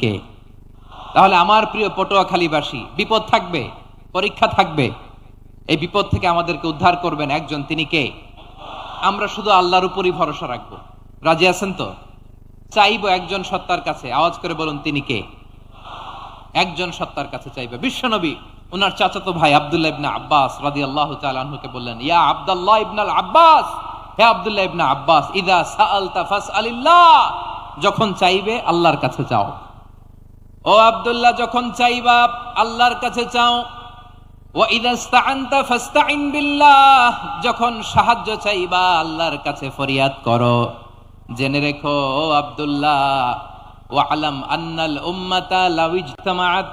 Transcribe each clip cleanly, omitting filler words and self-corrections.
কে? তাহলে আমার প্রিয় পটুয়াখালীবাসী, বিপদ থাকবে, পরীক্ষা থাকবে, এই বিপদ থেকে আমাদেরকে উদ্ধার করবেন একজন, তিনি কে? আমরা শুধু আল্লাহর উপরই ভরসা রাখবো। রাজি আছেন তো? চাইবো একজন সত্তার কাছে, আওয়াজ করে বলুন তিনি কে? একজন সত্তার কাছে চাইবে। বিশ্বনবী ওনার চাচাতো ভাই আব্দুল্লাহ ইবনে আব্বাস রাদিয়াল্লাহু তাআলা আনহুকে বললেন, ইয়া আব্দুল্লাহ ইবনুল আব্বাস, হে আব্দুল্লাহ ইবনে আব্বাস, ইযা সাআলতা ফাসআলিল্লাহ, যখন চাইবে আল্লাহর কাছে চাও। ও আব্দুল্লাহ, যখন চাইবা আল্লাহর কাছে চাও। ওয়া ইযা ইসতাআনতা ফাসতাইন বিল্লাহ, যখন সাহায্য চাইবা আল্লাহর কাছে ফরিয়াদ করো। জেনে রেখো ও আব্দুল্লাহ, ওয়া'লাম আন্নাল উম্মাতা লাউ ইজতামাআত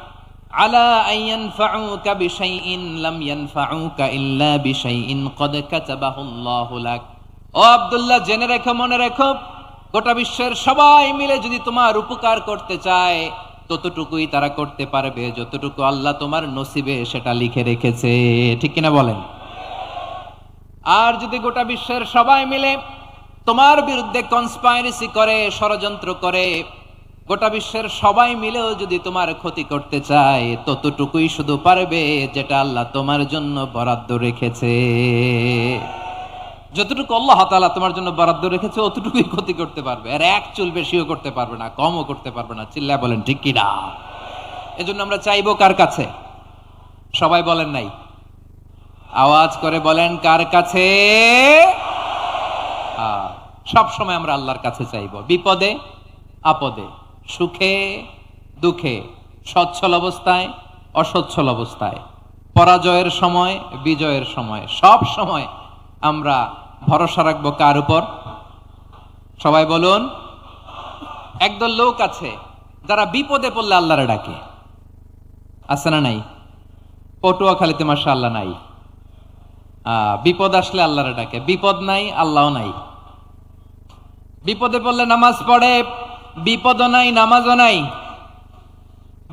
আলা আন ইয়ানফাউকা বিশাইইন লাম ইয়ানফাউকা ইল্লা বিশাইইন ক্বাদ কাতাবাহু আল্লাহু লাক। ও আব্দুল্লাহ, জেনে রেখো, মনে রেখো, গোটা বিশ্বের সবাই মিলে যদি তোমার উপকার করতে চায় ততটুকুই তারা করতে পারবে যতটুকু আল্লাহ তোমার নসিবে সেটা লিখে রেখেছে। ঠিক কিনা বলেন? আর যদি গোটা বিশ্বের সবাই মিলে তোমার বিরুদ্ধে কনস্পাইরেসি করে, ষড়যন্ত্র করে, গোটা বিশ্বের সবাই মিলেও যদি তোমার ক্ষতি করতে চায় ততটুকুই শুধু পারবে যেটা আল্লাহ তোমার জন্য বরাদ্দ রেখেছে। যতটুকু আল্লাহ তাআলা তোমার জন্য বরাদ্দ রেখেছে অতটুকুই ক্ষতি করতে পারবে, আর এক চুল বেশিও করতে পারবে না, কমও করতে পারবে না। চিল্লায় বলেন ঠিক কি না? এজন্য আমরা চাইবো কার কাছে? সবাই বলেন নাই, আওয়াজ করে বলেন কার কাছে? সব সময় আমরা আল্লাহর কাছে চাইবো, বিপদে আপদে, সুখে দুঃখে, সচ্ছল অবস্থায় অসচ্ছল অবস্থায়, পরাজয়ের সময় বিজয়ের সময়, সব সময় আমরা ভরসা রাখবো কার উপর? সবাই বলুন। একদল লোক আছে যারা বিপদে পড়লে আল্লাহরে ডাকে, আছে না নাই? পটুয়াখালীতে মাশাআল্লাহ নাই। বিপদ আসলে আল্লাহরে ডাকে, বিপদ নাই আল্লাহও নাই। বিপদে পড়লে নামাজ পড়ে, বিপদও নাই নামাজও নাই।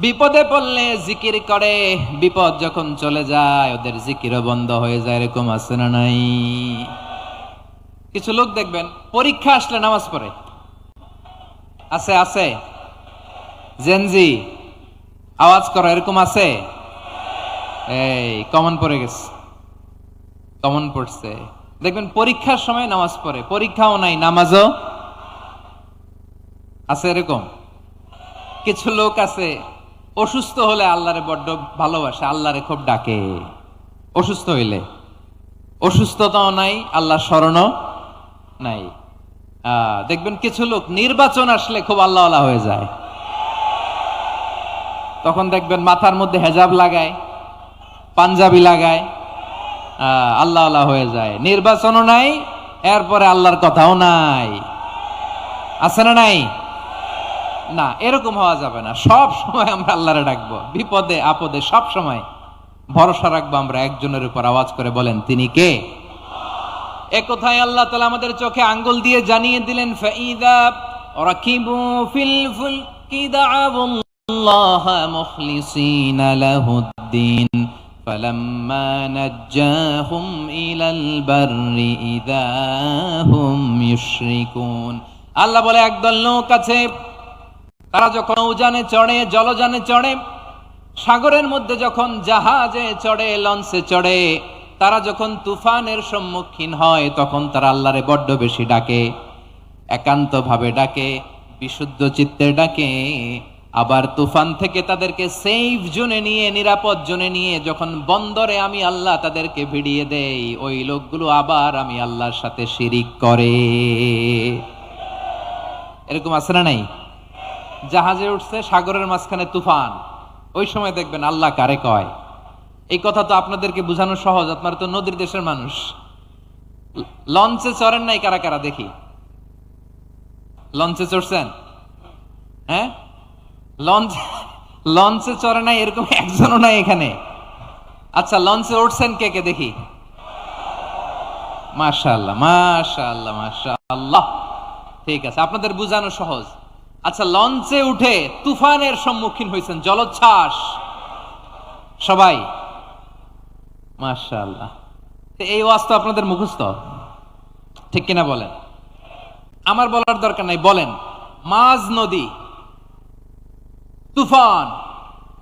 বিপদে পড়লে জিকির করে, বিপদ যখন চলে যায় ওদের জিকিরও বন্ধ হয়ে যায়। এরকম আছে না নাই? কিছু লোক দেখবেন পরীক্ষা আসলে নামাজ পড়ে, আছে আছে? জেনজি আওয়াজ করো, এরকম আছে? এই কমন পড়ে গেছে, কমন পড়ছে। দেখবেন পরীক্ষার সময় নামাজ পড়ে, পরীক্ষাও নাই নামাজও আছে। এরকম কিছু লোক আছে অসুস্থ হলে আল্লাহরে বড্ড ভালোবাসে, আল্লাহরে খুব ডাকে। অসুস্থ হইলে অসুস্থতাও নাই, আল্লাহ স্মরণও নাই। দেখবেন কিছু লোক নির্বাচন আসলে খুব আল্লাহওয়ালা হয়ে যায়, তখন দেখবেন মাথার মধ্যে হেজাব লাগায়, পাঞ্জাবি লাগায়, আল্লাহওয়ালা হয়ে যায়। নির্বাচনও নাই, এরপরে আল্লাহর কথাও নাই। আছে না নাই? না, এরকম হওয়া যাবে না। সব সময় আমরা আল্লাহরে ডাকবো, বিপদে আপদে সব সময় ভরসা রাখবো আমরা একজনের উপর। আওয়াজ করে বলেন তিনি কে? এ কথায় আল্লাহ তাআলা আমাদের চোখে আঙ্গুল দিয়ে জানিয়ে দিলেন, ফাইদা রাকিবু ফিল ফুলকি দাআবুল্লাহ মুখলিসিনা লাহুদ্দিন ফালাম্মা নাজ্জাহুম ইলাল বাররি ইযা হুম ইউশরিকুন। আল্লাহ বলে একদল লোক আছে, তারা যখন নৌযানে চড়ে, জলযানে চড়ে, সাগরের মধ্যে যখন জাহাজে চড়ে, লঞ্চে চড়ে, তারা যখন তুফানের সম্মুখীন হয় তখন তারা আল্লাহরে বড্ড বেশি ডাকে, একান্ত ভাবে ডাকে, বিশুদ্ধ চিত্তে ডাকে। আবার তুফান থেকে তাদেরকে সেফ জোনে নিয়ে, নিরাপদ জোনে নিয়ে যখন বন্দরে আমি আল্লাহ তাদেরকে ভিড়িয়ে দেই, ওই লোকগুলো আবার আমি আল্লাহর সাথে শিরিক করে। এরকম আছে না নাই? জাহাজে উঠছে, সাগরের মাঝখানে তুফান, ওই সময় দেখবেন আল্লাহ কারে কয়। এই কথা তো আপনাদেরকে বোঝানো সহজ, আপনারা তো নদীর দেশের মানুষ। লঞ্চে চড়েন নাই কারা কারা দেখি? লঞ্চে চড়ছেন? হ্যাঁ, লঞ্চে চড়ে নাই এরকম একজনও নাই এখানে। আচ্ছা, লঞ্চে উঠছেন কে কে দেখি? মাশাআল্লাহ মাশাআল্লাহ মাশাআল্লাহ। ঠিক আছে, আপনাদের বোঝানো সহজ। আচ্ছা, লঞ্চে উঠে তুফানের সম্মুখীন হয়েছেন, জলোচ্ছ্বাস, সবাই? মাশাআল্লাহ। এই ওয়াজ তো আপনাদের মুখস্থ, ঠিক কিনা বলেন? আমার বলার দরকার নাই। বলেন, মাঝ নদী, তুফান,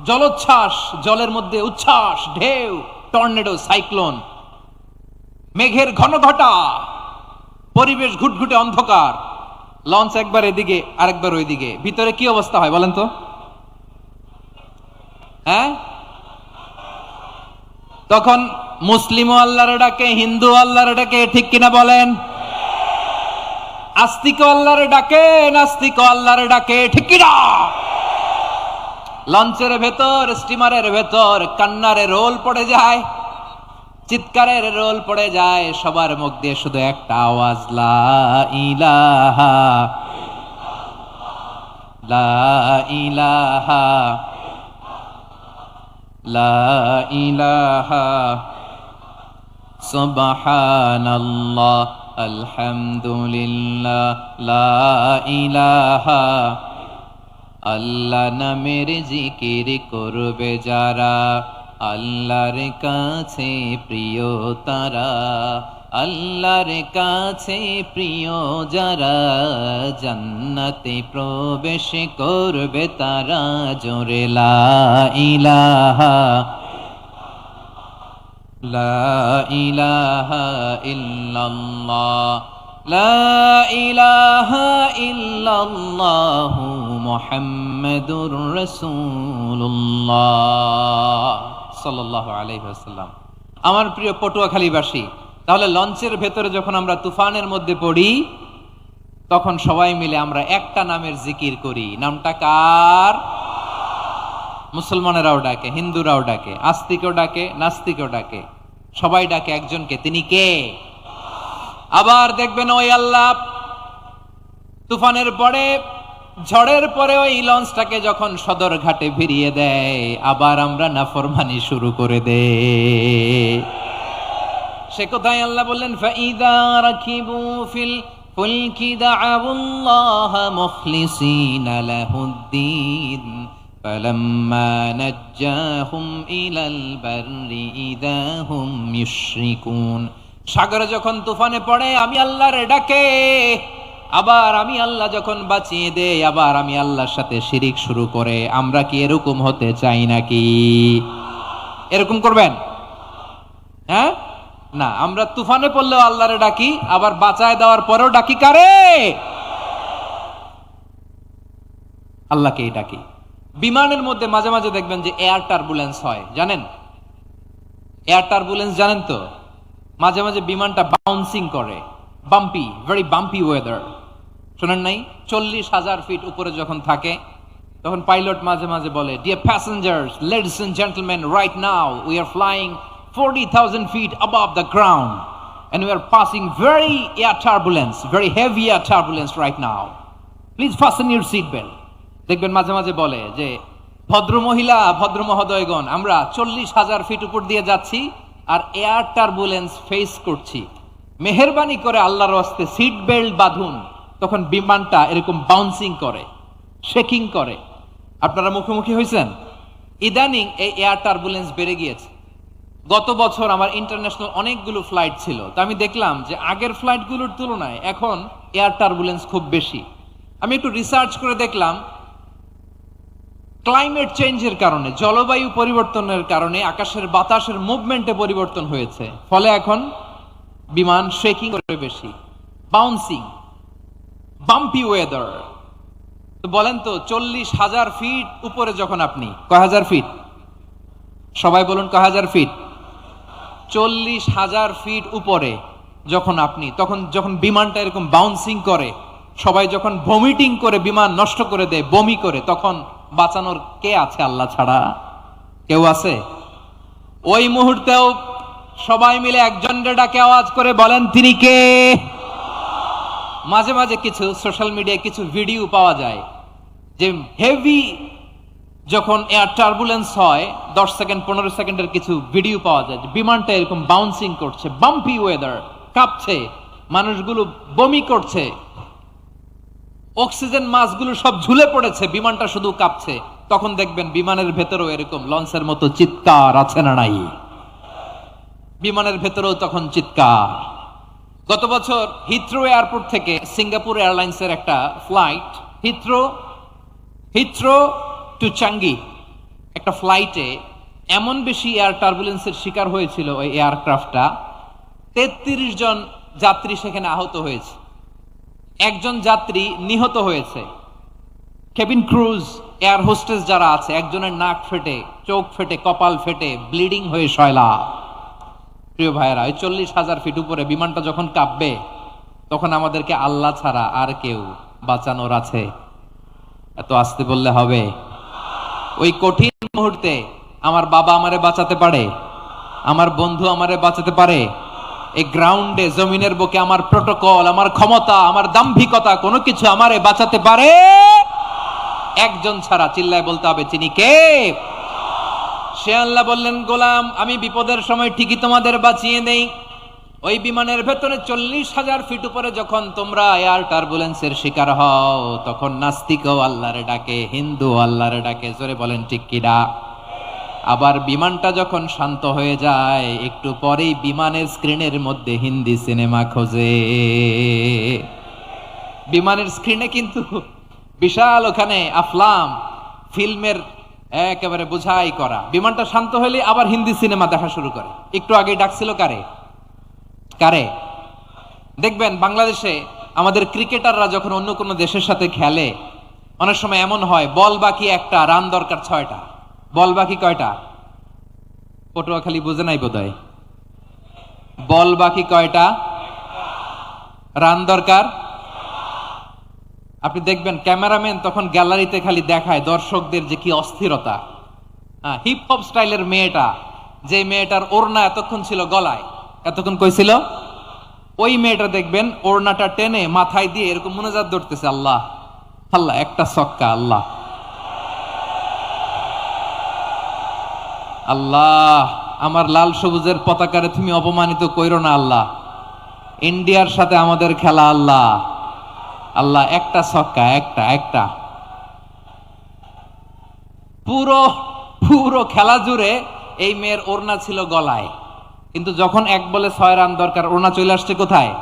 জলোচ্ছ্বাস, জলের মধ্যে উচ্ছ্বাস, ঢেউ, টর্নেডো, সাইক্লোন, মেঘের ঘনঘটা, পরিবেশ ঘুটঘুটে অন্ধকার, লঞ্চ একবার এদিকে আরেকবার ওইদিকে, ভিতরে কি অবস্থা হয় বলেন তো? হ্যাঁ, তখন মুসলিম আল্লাহর ডাকে, হিন্দু আল্লাহর ডাকে, ঠিক কিনা বলেন? আস্তিক আল্লাহর ডাকে, নাস্তিক আল্লাহর ডাকে, ঠিক কিনা? লঞ্চের ভেতর, স্টিমারের ভেতর কান্নারে রোল পড়ে যায়, চিৎকারের রোল পড়ে যায়, সবার মুখ দিয়ে শুধু একটা আওয়াজ, লা ইলাহা লা ইলাহা লা ইলাহা সুবহানাল্লাহ আলহামদুলিল্লাহ লা ইলাহা। আল্লাহ নামের জিকির করবে যারা, আল্লাহর কাছে প্রিয় তারা, আল্লাহর কাছে প্রিয় যারা, জান্নাতে প্রবেশ করবে তারা, জোরে লা ইলাহা লা ইলাহা ইল্লাল্লাহ লা ইলাহা ইল্লাল্লাহু মুহাম্মাদুর রাসূলুল্লাহ সাল্লাল্লাহু আলাইহি ওয়াসাল্লাম। আমার প্রিয় পটুয়াখালীবাসী, তাহলে লঞ্চের ভেতরে যখন আমরা তুফানের মধ্যে পড়ি, তখন সবাই মিলে আমরা একটা নামের জিকির করি। নামটা কার? মুসলমানেরাও ডাকে, হিন্দুরাও ডাকে, আস্তিকও ডাকে, নাস্তিকও ডাকে, সবাই ডাকে একজনকে। তিনি কে? আবার দেখবেন ওই আল্লাহ তুফানের পরে, ঝড়ের পরে ওই লঞ্চটাকে যখন সদর ঘাটে ভিড়িয়ে দেয়, আবার আমরা নাফরমানি শুরু করে দেই। সে কোথায় আল্লাহ বললেন, ফাইদা রাকিবু ফিল ফুলকি দাআউল্লাহ মুখলিসিনা লাহুদ্দিন ফালাম্মা নাজ্জাহুম ইলাল বাররি ইযা হুম ইউশরিকুন। সাগরে যখন তুফানে পড়ে আমি আল্লাহর ডাকে, আবার আমি আল্লাহ যখন বাঁচিয়ে দেই, আবার আমি আল্লাহর সাথে শিরিক শুরু করে। আমরা কি এরকম হতে চাই নাকি? এরকম করবেন? হ্যাঁ না, আমরা তুফানে পড়লেও আল্লাহরে ডাকি, আবার বাঁচায় দেওয়ার পরেও ডাকি কারে? আল্লাহকেই ডাকি। বিমানের মধ্যে মাঝে মাঝে দেখবেন যে এয়ার টার্বুলেন্স হয়, জানেন? এয়ার টার্বুলেন্স জানেন তো? মাঝে মাঝে বিমানটা বাউন্সিং করে, বাম্পি, ভেরি বাম্পি ওয়েদার। শোনেন নাই? 40,000 ফিট উপরে যখন থাকে, তখন পাইলট মাঝে মাঝে বলে, dear passengers, ladies and gentleman, right now we are flying 40,000 feet above the ground and we are passing very air turbulence, very heavy air turbulence right now. Please fasten your seat belt. দেখবেন মাঝে মাঝে বলে যে, ভদ্র মহিলা, ভদ্র মহোদয়গণ, আমরা 40,000 ফিট উপর দিয়ে যাচ্ছি আর এয়ার টার্বুলেন্স ফেস করছি, মেহেরবানি করে আল্লাহর ওয়াস্তে সিট বেল্ট বাঁধুন। তখন বিমানটা এরকম বাউন্সিং করে, শেকিং করে। আপনারা মুখোমুখি হয়েছেন? ইদানিং এই এয়ার টার্বুলেন্স বেড়ে গিয়েছে। গত বছর আমার ইন্টারন্যাশনাল অনেকগুলো ফ্লাইট ছিল, তো আমি দেখলাম যে আগের ফ্লাইটগুলোর তুলনায় এখন এয়ার টার্বুলেন্স খুব বেশি। আমি একটু রিসার্চ করে দেখলাম, ক্লাইমেট চেঞ্জের কারণে, জলবায়ু পরিবর্তনের কারণে আকাশের বাতাসের মুভমেন্টে পরিবর্তন হয়েছে, ফলে এখন বিমান শেকিং করে বেশি, বাউন্সিং, বাম্পি ওয়েদার। তো বলেন তো, 40,000 ফিট উপরে যখন আপনি, কয় হাজার ফিট? সবাই বলুন, কয় হাজার ফিট? 40,000 ফিট উপরে যখন আপনি, তখন যখন বিমানটা এরকম বাউন্সিং করে, সবাই যখন ভমিটিং করে বিমান নষ্ট করে দেয়, বমি করে, তখন বাঁচানোর কে আছে আল্লাহ ছাড়া? কেউ আছে? ওই মুহূর্তেও সবাই মিলে একজনের ডাকে আওয়াজ করে বলেন, তিনি কে? মাঝে মাঝে কিছু সোশ্যাল মিডিয়ায় কিছু ভিডিও পাওয়া যায় যে হেভি যখন এয়ার টার্বুলেন্স হয়, 10 সেকেন্ড 15 সেকেন্ডের কিছু ভিডিও পাওয়া যায় যে বিমানটা এরকম বাউন্সিং করছে, বাম্পি ওয়েদার, কাঁপছে, মানুষগুলো বমি করছে, অক্সিজেন মাসগুলো সব ঝুলে পড়েছে, বিমানটা শুধু কাঁপছে। তখন দেখবেন বিমানের ভেতরেও এরকম লঞ্চের মতো চিৎকার আছে না নাই? বিমানের ভেতরেও তখন চিৎকার। গত বছর হিথ্রো এয়ারপোর্ট থেকে সিঙ্গাপুর এয়ারলাইন্সের একটা ফ্লাইট হিথ্রো টু চাঙ্গি একটা ফ্লাইটে এমন বেশি এয়ার টার্বুলেন্সের শিকার হয়েছিল ওই এয়ারক্রাফটটা, 33 জন যাত্রী সেখানে আহত হয়েছে, একজন যাত্রী নিহত হয়েছে। কেবিন ক্রুজ, এয়ার হোস্টেস যারা আছে, একজনের নাক ফেটে, চোখ ফেটে, কপাল ফেটে, ব্লিডিং হয়ে শয়লা। প্রিয় ভাইয়েরা, ওই 40,000 ফিট উপরে বিমানটা যখন কাঁপবে, তখন আমাদেরকে আল্লাহ ছাড়া আর কেউ বাঁচানোর আছে? এত আসতে বললে হবে? ওই কঠিন মুহূর্তে আমার বাবা আমারে বাঁচাতে পারে, আমার বন্ধু আমারে বাঁচাতে পারে। এই গ্রাউন্ডে, জমিনের বুকে আমার প্রোটোকল, আমার ক্ষমতা, আমার দাম্ভিকতা কোনো কিছু আমারে বাঁচাতে পারে? একজন ছাড়া। চিল্লায় বলতে হবে, চিনি কে? সে আল্লাহ বললেন, গোলাম আমি বিপদের সময় ঠিকই তোমাদের বাঁচিয়ে দেই। ওই বিমানের ভেতরে 40,000 ফিট উপরে যখন তোমরা এয়ার টার্বুলেন্সের শিকার হও, তখন নাস্তিকও আল্লাহরে ডাকে, হিন্দু আল্লাহরে ডাকে। জোরে বলেন ঠিক কিনা? আবার বিমানটা যখন শান্ত হয়ে যায়, একটু পরেই বিমানের স্ক্রিনের মধ্যে হিন্দি সিনেমা খোঁজে। বিমানের স্ক্রিনে কিন্তু বিশাল ওখানে আফলাম ফিল্মের একেবারে বোঝাই করা। বিমানটা শান্ত হলে আবার হিন্দি সিনেমা দেখা শুরু করে। একটু আগে ডাকছিল কারে? কারে? দেখবেন বাংলাদেশে আমাদের ক্রিকেটাররা যখন অন্য কোনো দেশের সাথে খেলে, অনেক সময় এমন হয় বল বাকি একটা, রান দরকার 6টা। বল বাকি কয়টা? পটুয়াখালী বুঝে নাই বোধহয়। বল বাকি কয়টা? রান দরকার। আপনি দেখবেন ক্যামেরাম্যান তখন গ্যালারিতে খালি দেখায় দর্শকদের যে কি অস্থিরতা। হিপ হপ স্টাইলের মেয়েটা, যে মেয়েটার ওড়না এতক্ষণ ছিল গলায়, এতক্ষণ কই ছিল, ওই মেয়েটা দেখবেন ওড়নাটা টেনে মাথায় দিয়ে এরকম মুনাজাত ধরতেছে, আল্লাহ আল্লাহ, একটা ছক্কা, আল্লাহ আল্লাহ, আমার লাল সবুজের পতাকারে তুমি অপমানিত কইরো না আল্লাহ, ইন্ডিয়ার সাথে আমাদের খেলা, আল্লাহ আল্লাহ, একটা ছক্কা, একটা একটা। পুরো পুরো খেলা জুড়ে এই মেয়ের ওড়না ছিল গলায়, কিন্তু যখন 1 বলে 6 রান দরকার, ওড়না চলে আসছে কোথায়?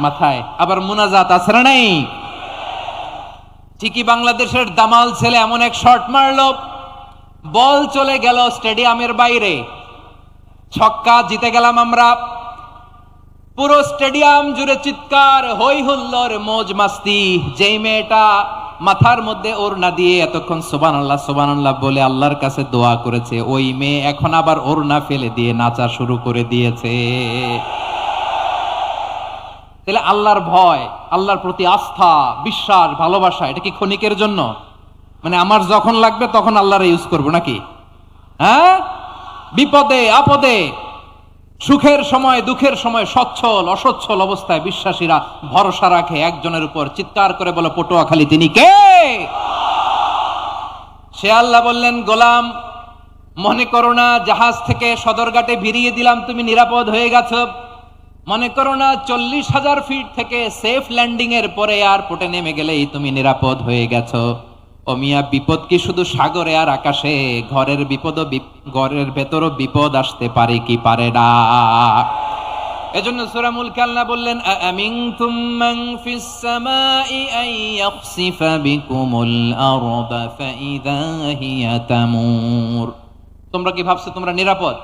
মাথায়। আবার মুনাজাত আছে না নাই? ঠিকই বাংলাদেশের দামাল ছেলে এমন এক শট মারলো, বল চলে গেল স্টেডিয়ামের বাইরে, ছক্কা, জিতে গেলাম আমরা। পুরো স্টেডিয়াম জুড়ে চিৎকার, হই হুল্লোড়, মৌজ মাস্তি। যেই মেয়েটা মাথার মধ্যে ওড়না দিয়ে এতক্ষণ সুবহানাল্লাহ সুবহানাল্লাহ বলে আল্লাহর কাছে দোয়া করেছে, ওই মেয়ে এখন আবার ওড়না ফেলে দিয়ে নাচা শুরু করে দিয়েছে। তাহলে আল্লাহর ভয়, আল্লাহর প্রতি আস্থা, বিশ্বাস, ভালোবাসা, এটা কি ক্ষণিকের জন্য? মানে আমার যখন লাগবে তখন আল্লাহর ইউজ করবো নাকি? হ্যাঁ, বিপদে আপদে, সুখের সময় দুঃখের সময়, সচ্ছল অসচ্ছল অবস্থায় বিশ্বাসীরা ভরসা রাখে একজনের উপর। চিৎকার করে বলে, পটুয়াখালী তিনি কে? সে আল্লাহ বললেন, গোলাম মনে করো না জাহাজ থেকে সদরঘাটে ভিড়িয়ে দিলাম তুমি নিরাপদ হয়ে গেছো। মনে করো না 40,000 ফিট থেকে সেফ ল্যান্ডিং এর পরে এয়ারপোর্টে নেমে গেলেই তুমি নিরাপদ হয়ে গেছো। ও মিয়া, বিপদ কি শুধু সাগরে আর আকাশে? ঘরের বিপদও, ঘরের ভেতরও বিপদ আসতে পারে কি পারে না? এজন্য সূরা মুলকে আল্লাহ বললেন, আমিনতুম মান ফিস সামাই আন ইয়াখসিফা বিকুমুল আরদা ফাইযা হিয়া তামুর। তোমরা কি ভাবছো তোমরা নিরাপদ?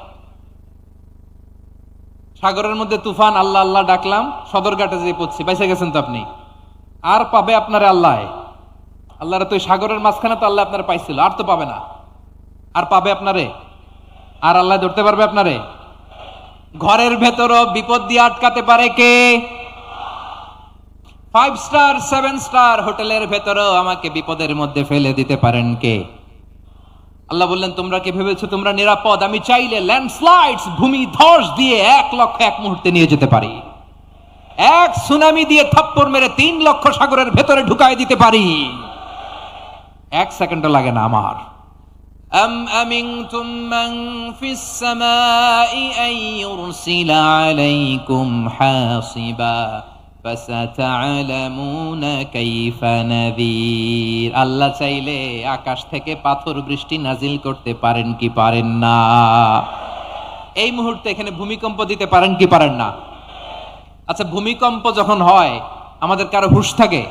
সাগরের মধ্যে তুফান, আল্লাহ আল্লাহ ডাকলাম, সদরঘাটে যেয়ে পড়ছি, বেঁচে গেছেন তো আপনি। আর পাবে আপনারে আল্লাহ? আল্লাহর তো সাগরের মাঝখানে তো আল্লাহ আপনারা পাইছিল, আর তো পাবে না। আর পাবে আপনারে? আর আল্লাহ ধরতে পারবে আপনারে? ঘরের ভেতরও বিপদ দিয়ে আটকাতে পারে কে? 5 স্টার 7 স্টার হোটেলের ভেতরও আমাকে বিপদের মধ্যে ফেলে দিতে পারেন কে? আল্লাহ বললেন, তোমরা কি ভেবেছো তোমরা নিরাপদ? আমি চাইলে ল্যান্ডস্লাইডস, ভূমি ধস দিয়ে 1 লক্ষ এক মুহূর্তে নিয়ে যেতে পারি। এক সুনামি দিয়ে থাপ্পড় মেরে 3 লক্ষ সাগরের ভেতরে ঢুকায় দিতে পারি। 1 সেকেন্ডও লাগে না আমার। আমিনতুম মান ফিস সামাই আন ইউরসিলা আলাইকুম হাসিবা ফাসাতা'লামুনা কাইফা নাযীর। আল্লাহ চাইলে আকাশ থেকে পাথর বৃষ্টি নাজিল করতে পারেন কি পারেন না? এই মুহূর্তে এখানে ভূমিকম্প দিতে পারেন কি পারেন না? আচ্ছা, ভূমিকম্প যখন হয় আমাদের কারো হুঁশ থাকে?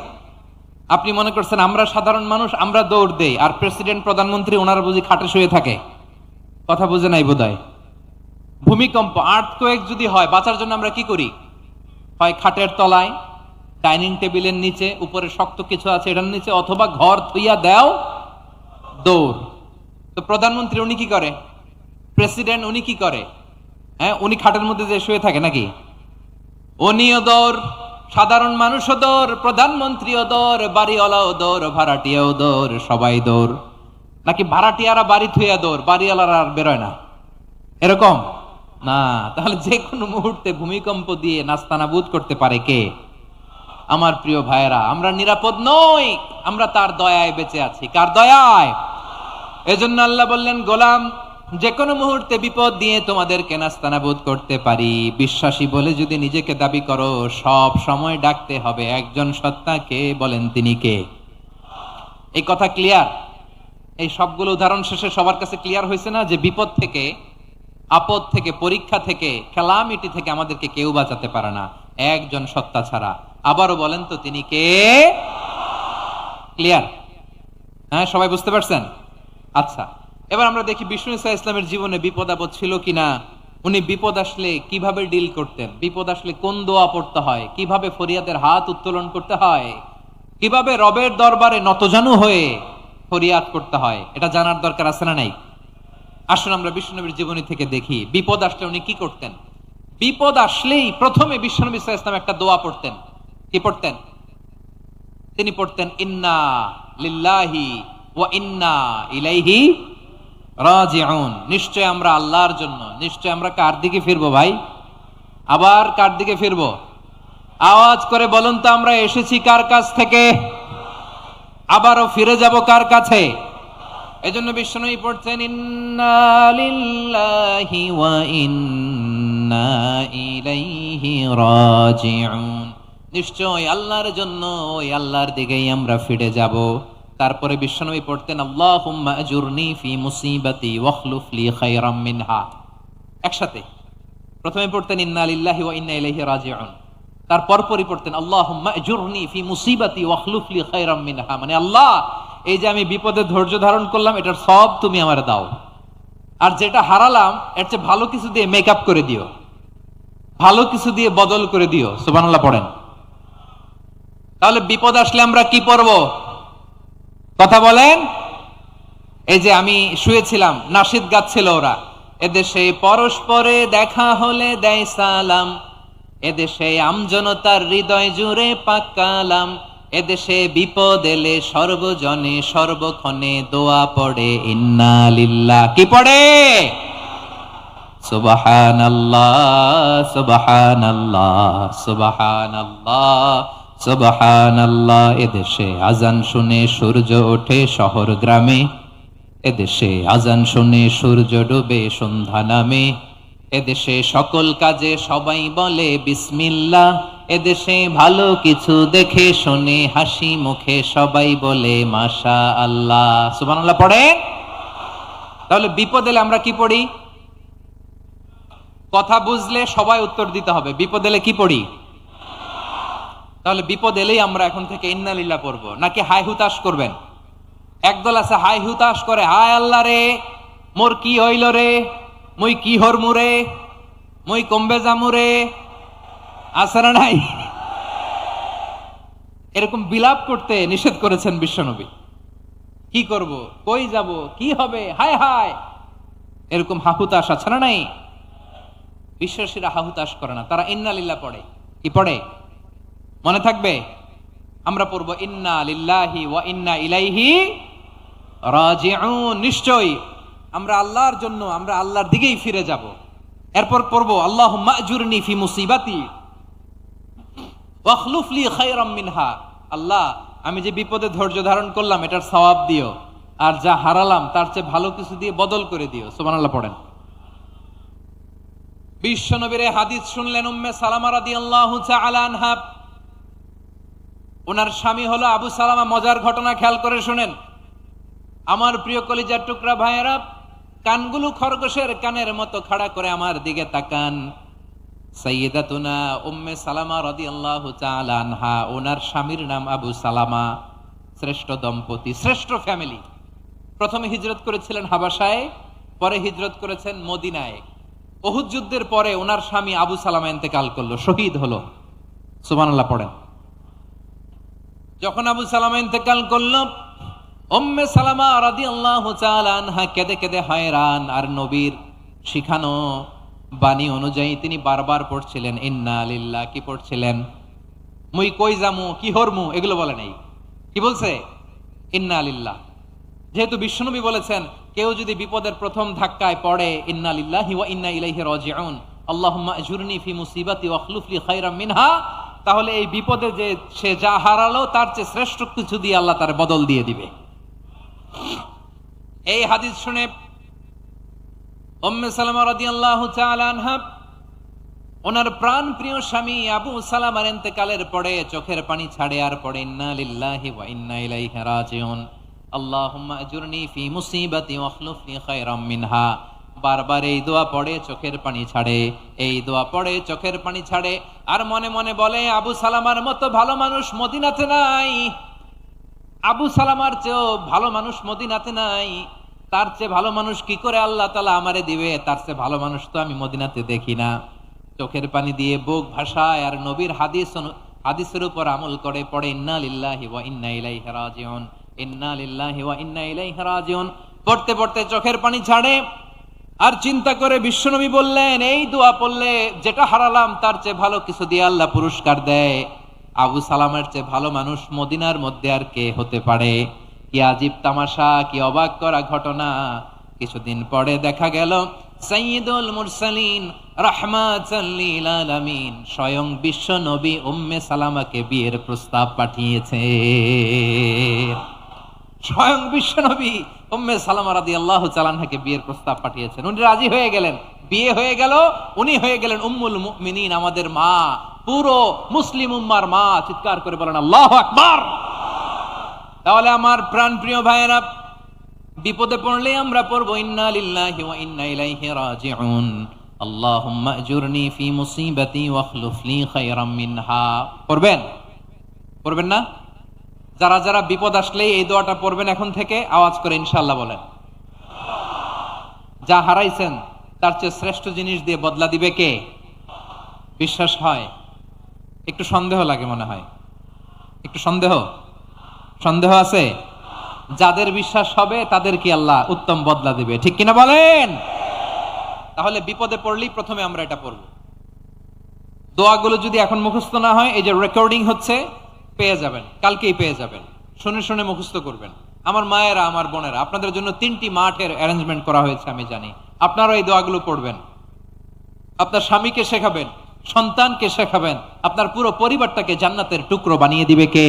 আপনি মনে করছেন আমরা সাধারণ মানুষ, আমরা দৌড় দেই, আর প্রেসিডেন্ট প্রধানমন্ত্রী ওনারা বুঝি খাটে শুয়ে থাকে? কথা বুঝে নাই বোধহয়। ভূমিকম্প, আর্থকোয়েক যদি হয়, বাঁচার জন্য আমরা কি করি? হয় খাটের তলায়, ডাইনিং টেবিলের নিচে, উপরে শক্ত কিছু আছে এটার নিচে, অথবা ঘর থুইয়া দেও দৌড়। তো প্রধানমন্ত্রী উনি কি করে? প্রেসিডেন্ট উনি কি করে? হ্যাঁ, উনি খাটের মধ্যে যে শুয়ে থাকে নাকি? উনিও দৌড়, সাধারণ মানুষও দৌড়, প্রধানমন্ত্রীও দৌড়, বাড়িওয়ালাও দৌড়, ভাড়াটিয়াও দৌড়, সবাই দৌড়। নাকি ভাড়াটিয়ারা বাড়ি থুইয়া দৌড়, বাড়িওয়ালারা আর বেরোয় না? এরকম না। তাহলে যে কোনো মুহূর্তে ভূমিকম্প দিয়ে নাস্তানাবুদ করতে পারে কে? আমার প্রিয় ভাইয়েরা, আমরা নিরাপদ নই, আমরা তার দয়ায় বেঁচে আছি। কার দয়ায়? এজন্য আল্লাহ বললেন, গোলাম, যে কোনো মুহূর্তে বিপদ দিয়ে তোমাদেরকে নাস্তানাবুদ করতে পারি। বিশ্বাসী বলে যদি নিজেকে দাবি করো, সব সময় ডাকতে হবে একজন সত্তাকে। বলেন তিনি কে? এই কথা ক্লিয়ার? এই সবগুলো উদাহরণ শেষে সবার কাছে ক্লিয়ার হয়েছে না যে বিপদ থেকে, আপদ থেকে, পরীক্ষা থেকে, ক্যালামিটি থেকে আমাদেরকে কেউ বাঁচাতে পারে না একজন সত্তা ছাড়া। আবারও বলেন তো তিনি কে? ক্লিয়ার? হ্যাঁ, সবাই বুঝতে পারছেন? আচ্ছা, এবার আমরা দেখি বিষ্ণু ইসা ইসলামের জীবনে বিপদ আপদ ছিল কিনা। উনি বিপদ আসলে কিভাবে ডিল করতেন, বিপদ আসলে কোন দোয়া পড়তে হয়, কিভাবে ফরিয়াদের হাত উত্তোলন করতে হয়, কিভাবে রবের দরবারে নতজানু হয়ে ফরিয়াদ করতে হয়, এটা জানার দরকার আছে না নাই? আসুন আমরা বিষ্ণুনবীর জীবনী থেকে দেখি বিপদ আসলে উনি কি করতেন। বিপদ আসলেই প্রথমে বিষ্ণুনবী সাল্লাল্লাহু আলাইহি ওয়াসাল্লাম একটা দোয়া পড়তেন। কি পড়তেন? তিনি পড়তেন, ইন্না লিল্লাহি ওয়া ইন্না ইলাইহি রাজিউন। নিশ্চয় আমরা আল্লাহর জন্য, নিশ্চয় আমরা কার দিকে ফিরবো ভাই? আবার কার দিকে ফিরবো? আওয়াজ করে বলুন তো, আমরা এসেছি কার কাছ থেকে, আবারও ফিরে যাব কার কাছে? এজন্য বিষ্ণুই পড়ছেন, ইন্না লিল্লাহি ওয়া ইন্না ইলাইহি রাজিউন। নিশ্চয় আল্লাহর জন্য, ওই আল্লাহর দিকেই আমরা ফিরে যাব। তারপরে বিশ্বনবী পড়তেন, আল্লাহুম্মা আজুরনি ফি মুসিবাতি ওয়াখলুফ লি খায়রাম মিনহা। একসাথে প্রথমে পড়তেন ইন্না লিল্লাহি ওয়া ইন্না ইলাইহি রাজিউন, তারপর পরই পড়তেন আল্লাহুম্মা আজুরনি ফি মুসিবাতি ওয়াখলুফ লি খায়রাম মিনহা। মানে আল্লাহ, এই যে আমি বিপদে ধৈর্য ধারণ করলাম, এটার সব তুমি আমার দাও, আর যেটা হারালাম এর চেয়ে ভালো কিছু দিয়ে মেকআপ করে দিও, ভালো কিছু দিয়ে বদল করে দিও। সুবহানাল্লাহ পড়েন। তাহলে বিপদ আসলে আমরা কি পড়ব? কথা বলেন। এই যে আমি শুয়েছিলাম, নাশিদ গাচ্ছিল ওরা, এদেশে পরস্পরে দেখা হলে দেয় সালাম, এদেশে আমজনতার হৃদয় জুড়ে পাকালাম, এদেশে বিপদ এলে সর্বজনে সর্বক্ষণে দোয়া পড়ে ইন্না লিল্লাহ। কি পড়ে? সুবহানাল্লাহ সুবহানাল্লাহ সুবহানাল্লাহ সুবহানাল্লাহ। এদেশে আজান শুনে সূর্য ওঠে শহর গ্রামে, এদেশে আজান শুনে সূর্য ডুবে সন্ধ্যা নামে, এদেশে সকল কাজে সবাই বলে বিসমিল্লাহ, এদেশে ভালো কিছু দেখে শুনে হাসি মুখে সবাই বলে মাশা আল্লাহ। সুবহানাল্লাহ পড়েন। তাহলে বিপদ এলে আমরা কি পড়ি? কথা বুঝলে সবাই উত্তর দিতে হবে, বিপদ এলে কি পড়ি? তাহলে বিপদ এলেই আমরা এখন থেকে ইন্না লিল্লাহ পড়বো, নাকি হাই হুতাশ করবেন? একদল আছে হাই হুতাশ করে, হায় আল্লাহ রে, মোর কি হইল রে, মুই কি হরমু রে, মুই কমবে জামু রে। আছে না নাই? এরকম বিলাপ করতে নিষেধ করেছেন বিশ্বনবী। কি করব, কই যাব, কি হবে, হায় হায়, এরকম হাহুতাশ আছে না নাই? বিশ্বাসীরা হাহুতাশ করে না, তারা ইন্না লিল্লাহ পড়ে। কি পড়ে? মনে থাকবে? আমরা পড়বো ইন্না লিল্লাহি ওয়া ইন্না ইলাইহি রাজিউন। নিশ্চয়ই আমরা আল্লাহর জন্য, আমরা আল্লাহর দিকেই ফিরে যাব। এরপর পড়বো আল্লাহুম্মা আজুরনি ফি মুসিবাতি ওয়াখলুফ লি খায়রাম মিনহা। আল্লাহ, আমি যে বিপদে ধৈর্য ধারণ করলাম এটার সওয়াব দিও, আর যা হারালাম তার চেয়ে ভালো কিছু দিয়ে বদল করে দিও। সুবহানাল্লাহ পড়েন। বিশ্বনবীর হাদিস শুনলেন উম্মে সালামা রাদিয়াল্লাহু তাআলা আনহা। ওনার স্বামী হলো আবু সালামা। মজার ঘটনা খেয়াল করে শুনেন আমার প্রিয় কলিজার টুকরা ভাইয়েরা। কানগুলো খরগোশের কানের মতো খাড়া করে আমার দিকে তাকান। সাইয়্যিদাতুনা উম্মে সালামা রাদিয়াল্লাহু তাআলা আনহা, ওনার স্বামীর নাম আবু সালামা। শ্রেষ্ঠ দম্পতি, শ্রেষ্ঠ ফ্যামিলি। প্রথমে হিজরত করেছিলেন হাবাসায়, পরে হিজরত করেছেন মদিনায়। উহুদ যুদ্ধের পরে ওনার স্বামী আবু সালামা ইন্তেকাল করলো, শহীদ হলো। সুবহানাল্লাহ পড়েন। যখন আবু সালামা ইন্তেকাল করলো, উম্মে সালামা রাদিয়াল্লাহু তাআলা আনহা কেঁদে কেঁদে হয়রান। আর নবীর শিখানো বাণী অনুযায়ী তিনি বারবার পড়ছিলেন ইন্না লিল্লাহ। কি পড়ছিলেন? মুই কই যামু, কি হরমু, এগুলো বলে নাই। কি বলছে? ইন্না লিল্লাহ। যেহেতু বিশ্বনবী বলেছেন কেউ যদি বিপদের প্রথম ধাক্কায় পড়ে ইন্না লিল্লাহি ওয়া ইন্না ইলাইহি রাজিউন, আল্লাহুম্মা আজুরনি ফি মুসিবাতি ওয়া আখলুফ লি খায়রাম মিনহা, তাহলে এই বিপদে যে সে যা হারালো তার চেয়ে শ্রেষ্ঠ কিছু দিয়ে আল্লাহ তার বদল দিয়ে দিবে। এই হাদিস শুনে উম্মে সালামা রাদিয়াল্লাহু তাআলা আনহা ওনার প্রাণ প্রিয় স্বামী আবু সালামার ইন্তেকালের পরে চোখের পানি ছাড়ে আর পড়ে ইন্না লিল্লাহি ওয়া ইন্না ইলাইহি রাজিউন, আল্লাহুম্মা আজুরনি ফি মুসিবাতি ওয়া আখলুফ লি খায়রাম মিনহা। বারবার এই দোয়া পড়ে চোখের পানি ছাড়ে, এই দোয়া পড়ে চোখের পানি ছাড়ে। আর মনে মনে বলে আবু সালামার মতো ভালো মানুষ মদিনাতে নাই, আবু সালামার চেয়েও ভালো মানুষ মদিনাতে নাই। তার চেয়ে ভালো মানুষ কি করে আল্লাহ তাআলা আমারে দিবে? তার চেয়ে ভালো মানুষ তো আমি মদিনাতে দেখি না। চোখের পানি দিয়ে বুক ভাসায় আর নবীর হাদিসের উপর আমল করে পড়ে ইন্না লিল্লাহি ওয়া ইন্না ইলাইহি রাজিউন, ইন্না লিল্লাহি ওয়া ইন্না ইলাইহি রাজিউন। পড়তে পড়তে চোখের পানি ছাড়ে আর চিন্তা করে বিশ্বনবী বললেন এই দোয়া পড়লে যেটা হারালাম তার চেয়ে ভালো কিছু দিয়ে আল্লাহ পুরস্কার দেয়। আবু সালামের চেয়ে ভালো মানুষ মদিনার মধ্যে আর কে হতে পারে? কি আজীব তামাশা, কি অবাক করা ঘটনা। কিছুদিন পরে দেখা গেল সাইয়্যিদুল মুরসালিন রাহমাতাল লিল আলামিন স্বয়ং বিশ্ব নবী উম্মে সালামাকে বিয়ের প্রস্তাব পাঠিয়েছে। স্বয়ং বিশ্ব নবী উম্মে সালামা রাদিয়াল্লাহু তাআলা আনহাকে বিয়ের প্রস্তাব পাঠিয়েছেন। উনি রাজি হয়ে গেলেন, বিয়ে হয়ে গেল। উনি হয়ে গেলেন উম্মুল মুমিনিন, আমাদের মা, পুরো মুসলিম উম্মার মা। চিৎকার করে বলেন আল্লাহু আকবার। তাহলে আমার প্রাণ প্রিয় ভাইয়েরা, বিপদে পড়লে আমরা পড়বো ইন্না লিল্লাহি ওয়া ইন্না ইলাইহি রাজিউন, আল্লাহুম্মা আজুরনি ফি মুসিবাতি ওয়া আখলুফ লি খায়রাম মিনহা। পড়বেন? পড়বেন না? যারা যারা বিপদ আসলেই এই দোয়াটা পড়বেন এখন থেকে আওয়াজ করে ইনশাআল্লাহ বলেন। যা হারাইছেন তার চেয়ে শ্রেষ্ঠ জিনিস দিয়ে বদলা দিবে কে? বিশ্বাস হয়? একটু সন্দেহ লাগে মনে হয়, একটু সন্দেহ আছে? যাদের বিশ্বাস হবে তাদের কি আল্লাহ উত্তম বদলা দিবে, ঠিক কিনা বলেন? তাহলে বিপদে পড়লেই প্রথমে আমরা এটা পড়ব। দোয়াগুলো যদি এখন মুখস্থ না হয়, এই যে রেকর্ডিং হচ্ছে, পেয়ে যাবেন, কালকেই পেয়ে যাবেন। শুনে শুনে মুখস্থ করবেন। আমার মায়েরা, আমার বোনেরা, আপনাদের জন্য 3টি মাঠের অ্যারেঞ্জমেন্ট করা হয়েছে, আমি জানি। আপনারা এই দোয়াগুলো পড়বেন, আপনার স্বামীকে শেখাবেন, সন্তানকে শেখাবেন, আপনার পুরো পরিবারটাকে জান্নাতের টুকরো বানিয়ে দিবে কে?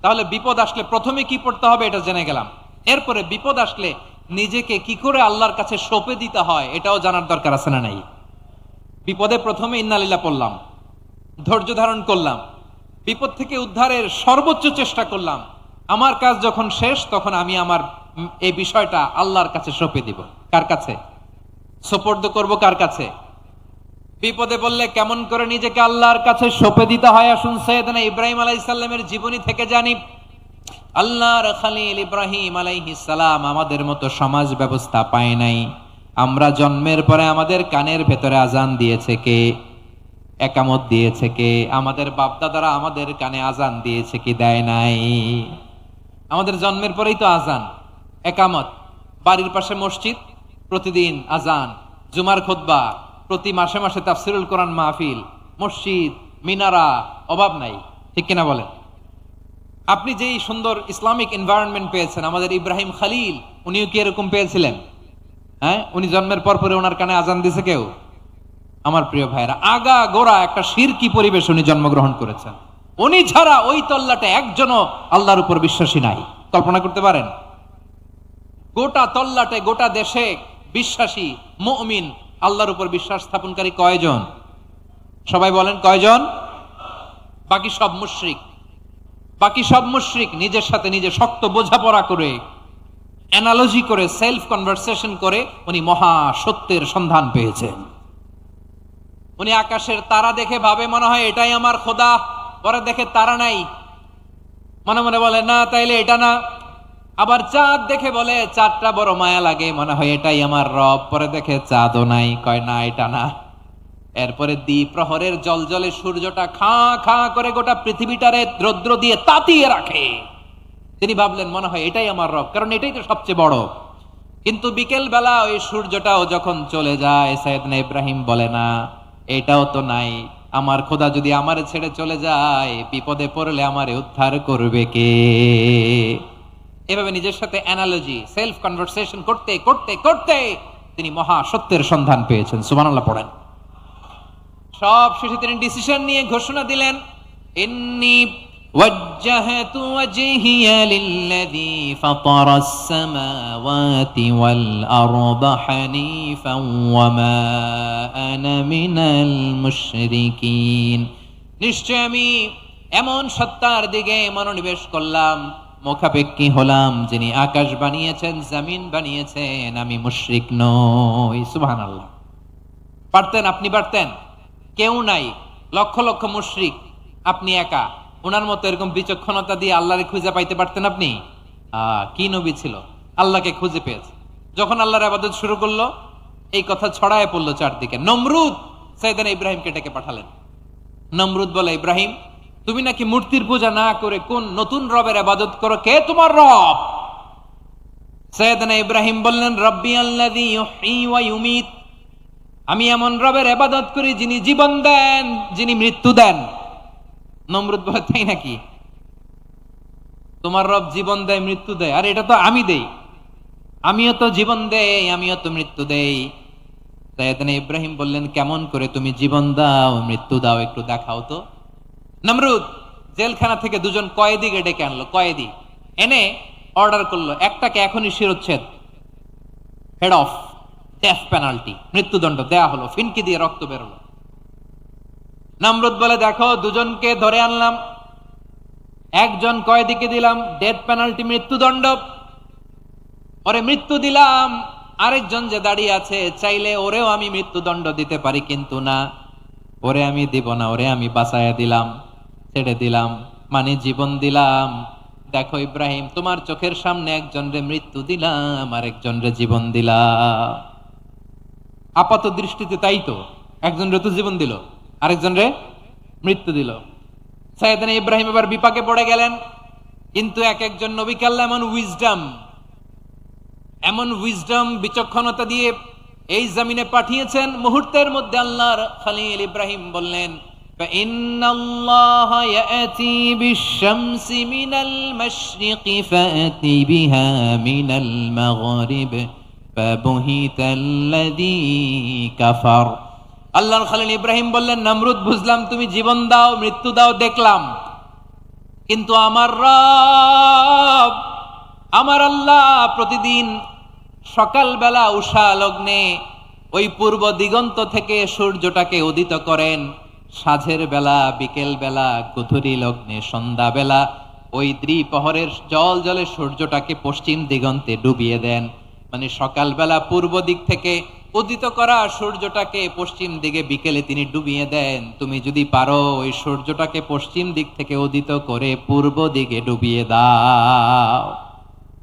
তাহলে বিপদ আসলে প্রথমে কি পড়তে হবে এটা জেনে গেলাম। এরপরে বিপদ আসলে নিজেকে কি করে আল্লাহর কাছে সঁপে দিতে হয় এটাও জানার দরকার আছে না নাই? বিপদে প্রথমে ইন্না লিল্লাহ পড়লাম, ধৈর্য ধারণ করলাম, বিপদ থেকে উদ্ধারের সর্বোচ্চ চেষ্টা করলাম। আমার কাজ যখন শেষ তখন আমি আমার এই বিষয়টা আল্লাহর কাছে সঁপে দিব। কার কাছে সোপর্দ করব? কার কাছে? বিপদে বললে কেমন করে নিজেকে আল্লাহর কাছে সঁপে দিতে হয় আসুন সাইয়েদনা ইব্রাহিম আলাইহিস সালামের জীবনী থেকে জানি। আল্লাহর খলিল ইব্রাহিম আলাইহিস সালাম আমাদের মতো সমাজ ব্যবস্থা পায় নাই। আমরা জন্মের পরে আমাদের কানের ভেতরে আজান দিয়েছে কে? একামত দিয়েছে কে? আমাদের বাপদাদারা আমাদের কানে আজান দিয়েছে কি? দেয় নাই। আমাদের জন্মের পরেই তো আজান, একামত, বাড়ির পাশে মসজিদ, প্রতিদিন আজান, জুমার খুতবা, প্রতি মাসে মাসে তাফসিরুল কোরআন মাহফিল, মসজিদ, মিনারা, অভাব নাই, ঠিক কিনা বলেন? আপনি যেই সুন্দর ইসলামিক এনভায়রনমেন্ট পেয়েছেন, আমাদের ইব্রাহিম খলিল উনিও কি এরকম পেয়েছিলেন? হ্যাঁ, উনি জন্মের পর পরে ওনার কানে আজান দিছে কেউ? আমার প্রিয় ভাইরা, আগা গোড়া একটা শিরকি পরিবেশ উনি জন্মগ্রহণ করেছেন। উনি ছাড়া ওই তল্লাটে একজনও আল্লাহর উপর বিশ্বাসী নাই। কল্পনা করতে পারেন? গোটা তল্লাটে, গোটা দেশে বিশ্বাসী মুমিন, আল্লাহর উপর বিশ্বাস স্থাপনকারী কয়জন? সবাই বলেন কয়জন? বাকি সব মুশরিক। বাকি সব মুশরিক নিজের সাথে নিজে শক্ত বোঝাপড়া করে, অ্যানালজি করে, সেলফ কনভারসেশন করে উনি মহা সত্যের সন্ধান পেয়েছেন। উনি আকাশের তারা দেখে ভাবে মনে হয় এটাই আমার খোদা, পরে দেখে তারা নাই, মনে মনে বলে না তাইলে এটা না, আবার চাঁদ দেখে বলে চাঁদটা বড় মায়া লাগে, মনে হয় এটাই আমার রব। পরে দেখে চাঁদও নাই, কয় না এটা না। এরপরে দ্বিপ্রহরের জলজলে সূর্যটা খা খা করে গোটা পৃথিবীটারে রৌদ্র দিয়ে তাতিয়ে রাখে। তিনি ভাবলেন মনে হয় এটাই আমার রব, কারণ এটাই তো সবচেয়ে বড়। কিন্তু বিকেল বেলা ওই সূর্যটাও যখন চলে যায়, সাইয়েদনা ইব্রাহিম বলে না এটাও তো নাই, আমার খোদা যদি আমারে ছেড়ে চলে যায়, বিপদে পড়লে আমারে উদ্ধার করবে কে? এভাবে নিজের সাথে অ্যানালজি, সেলফ কনভারসেশন করতে করতে করতে তিনি মহা সত্যের সন্ধান পেয়েছেন। সুবহানাল্লাহ পড়েন। সব শেষে তিনি ডিসিশন নিয়ে ঘোষণা দিলেন, ইন্নী وجهت وجهي للذي فطر السماوات والأرض حنيفا وما أنا من المشركين। নিশ্চয় আমি এমন সত্তার দিকে মনোনিবেশ করলাম, মুখাপেক্ষী হলাম, যিনি আকাশ বানিয়েছেন, জমিন বানিয়েছেন, আমি মুশরিক নই। সুবহানাল্লাহ। পারতেন, আপনি পারতেন? কেউ নাই, লক্ষ লক্ষ মুশরিক, আপনি একা। ওনার মতো এরকম বিচক্ষণতা দিয়ে আল্লাহরে খুঁজে পাইতে পারতেন আপনি? কি নবী ছিল, আল্লাহকে খুঁজে পেয়েছে। যখন আল্লাহর ইবাদত শুরু করলো, এই কথা ছড়ায় পড়লো চারদিকে। নমরুদ সাইয়েদনা ইব্রাহিমকে ডেকে পাঠালেন। নমরুদ বলে, ইব্রাহিম তুমি নাকি মূর্তির পূজা না করে কোন নতুন রবের ইবাদত করো, কে তোমার রব? সাইয়েদনা ইব্রাহিম বললেন, রব্বি আল্লাযী ইউহয়ী ওয়া ইউমীত, আমি এমন রবের ইবাদত করি যিনি জীবন দেন, যিনি মৃত্যু দেন। নমরুদ বলে, তাই নাকি? তোমার রব জীবন দেয়, মৃত্যু দেয়, আর এটা তো আমি দেই, আমিও তো জীবন দেই, আমিও তো মৃত্যু দেই। সাইয়েদনা ইব্রাহিম বললেন, কেমন করে তুমি জীবন দাও, মৃত্যু দাও, একটু দেখাও তো। নমরুদ জেলখানা থেকে দুজন কয়েদিকে ডেকে আনলো। কয়েদি এনে অর্ডার করলো, একটাকে এখনই শিরোচ্ছেদ, হেড অফ, ডেথ পেনাল্টি, মৃত্যুদণ্ড দেয়া হলো। ফিনকি দিয়ে রক্ত বেরোলো। নমরুদ বলে, দেখো দুজনকে ধরে আনলাম, একজন কয়েদিকে দিলাম ডেথ পেনাল্টি, মৃত্যুদণ্ড, ওরে মৃত্যু দিলাম। আরেকজন যে দাঁড়িয়ে আছে, চাইলে ওরেও আমি মৃত্যুদণ্ড দিতে পারি, কিন্তু না, ওরে আমি দিব না, ওরে আমি বাঁচাইয়া দিলাম, ছেড়ে দিলাম, মানে জীবন দিলাম। দেখো ইব্রাহিম, তোমার চোখের সামনে একজন রে মৃত্যু দিলাম, আরেকজন রে জীবন দিলাম। আপাত দৃষ্টিতে তাই তো, একজন রে তো জীবন দিল, আরেকজন রে মৃত্যু দিল। সাইয়েদনা ইব্রাহিম এবার বিপাকে পড়ে গেলেন। কিন্তু এক একজন নবীকে আল্লাহ এমন উইজডম বিচক্ষণতা দিয়ে এই জমিনে পাঠিয়েছেন, মুহূর্তের মধ্যে আল্লাহর খলিল ইব্রাহিম বললেন, ইন্নাল্লাহা ইয়াতি বিশ-শামসি মিনাল মাশরিকি ফাতি বিহা মিনাল মাগরিব ফাবুহিতাল্লাযী কাফার। আল্লাহর খলিল ইব্রাহিম বললেন, নমরুদ বুঝলাম তুমি জীবন দাও, মৃত্যু দাও, দেখলাম, কিন্তু আমার রব, আমার আল্লাহ প্রতিদিন সকালবেলা উষা লগ্নে ওই পূর্ব দিগন্ত থেকে সূর্যটাকে উদিত করেন, সাঁঝের বেলা, বিকেল বেলা, গধূলি লগ্নে, সন্ধ্যা বেলা ওই দ্বিপ্রহরের জল জলে সূর্যটাকে পশ্চিম দিগন্তে ডুবিয়ে দেন। মানে সকালবেলা পূর্ব দিক থেকে উদিত করা সূর্যটাকে পশ্চিম দিকে বিকেলে তিনি ডুবিয়ে দেন। তুমি যদি পারো ওই সূর্যটাকে পশ্চিম দিক থেকে উদিত করে পূর্ব দিকে ডুবিয়ে দাও।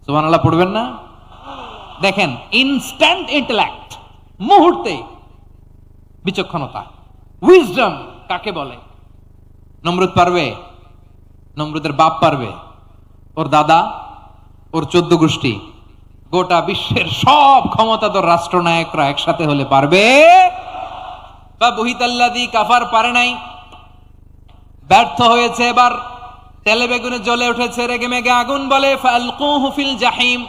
সুবহানাল্লাহ পড়বেন না? দেখেন, ইনস্ট্যান্ট ইন্টেলেক্ট, মুহূর্তে বিচক্ষণতা, উইজডম কাকে বলে? নমরুদ পারবে? নমরুদের বাপ পারবে? ওর দাদা, ওর 14 গোষ্ঠী, গোটা বিশ্বের সব ক্ষমতাধর রাষ্ট্রনায়করা একসাথে হলে পারবে? বা বহিতাল্লাযী কাফার পারে নাই, ব্যর্থ হয়েছে। এবার তেলে বেগুনে জ্বলে উঠেছে, রেগে মেগে আগুন বলে, ফালকুহু ফিল জাহিম।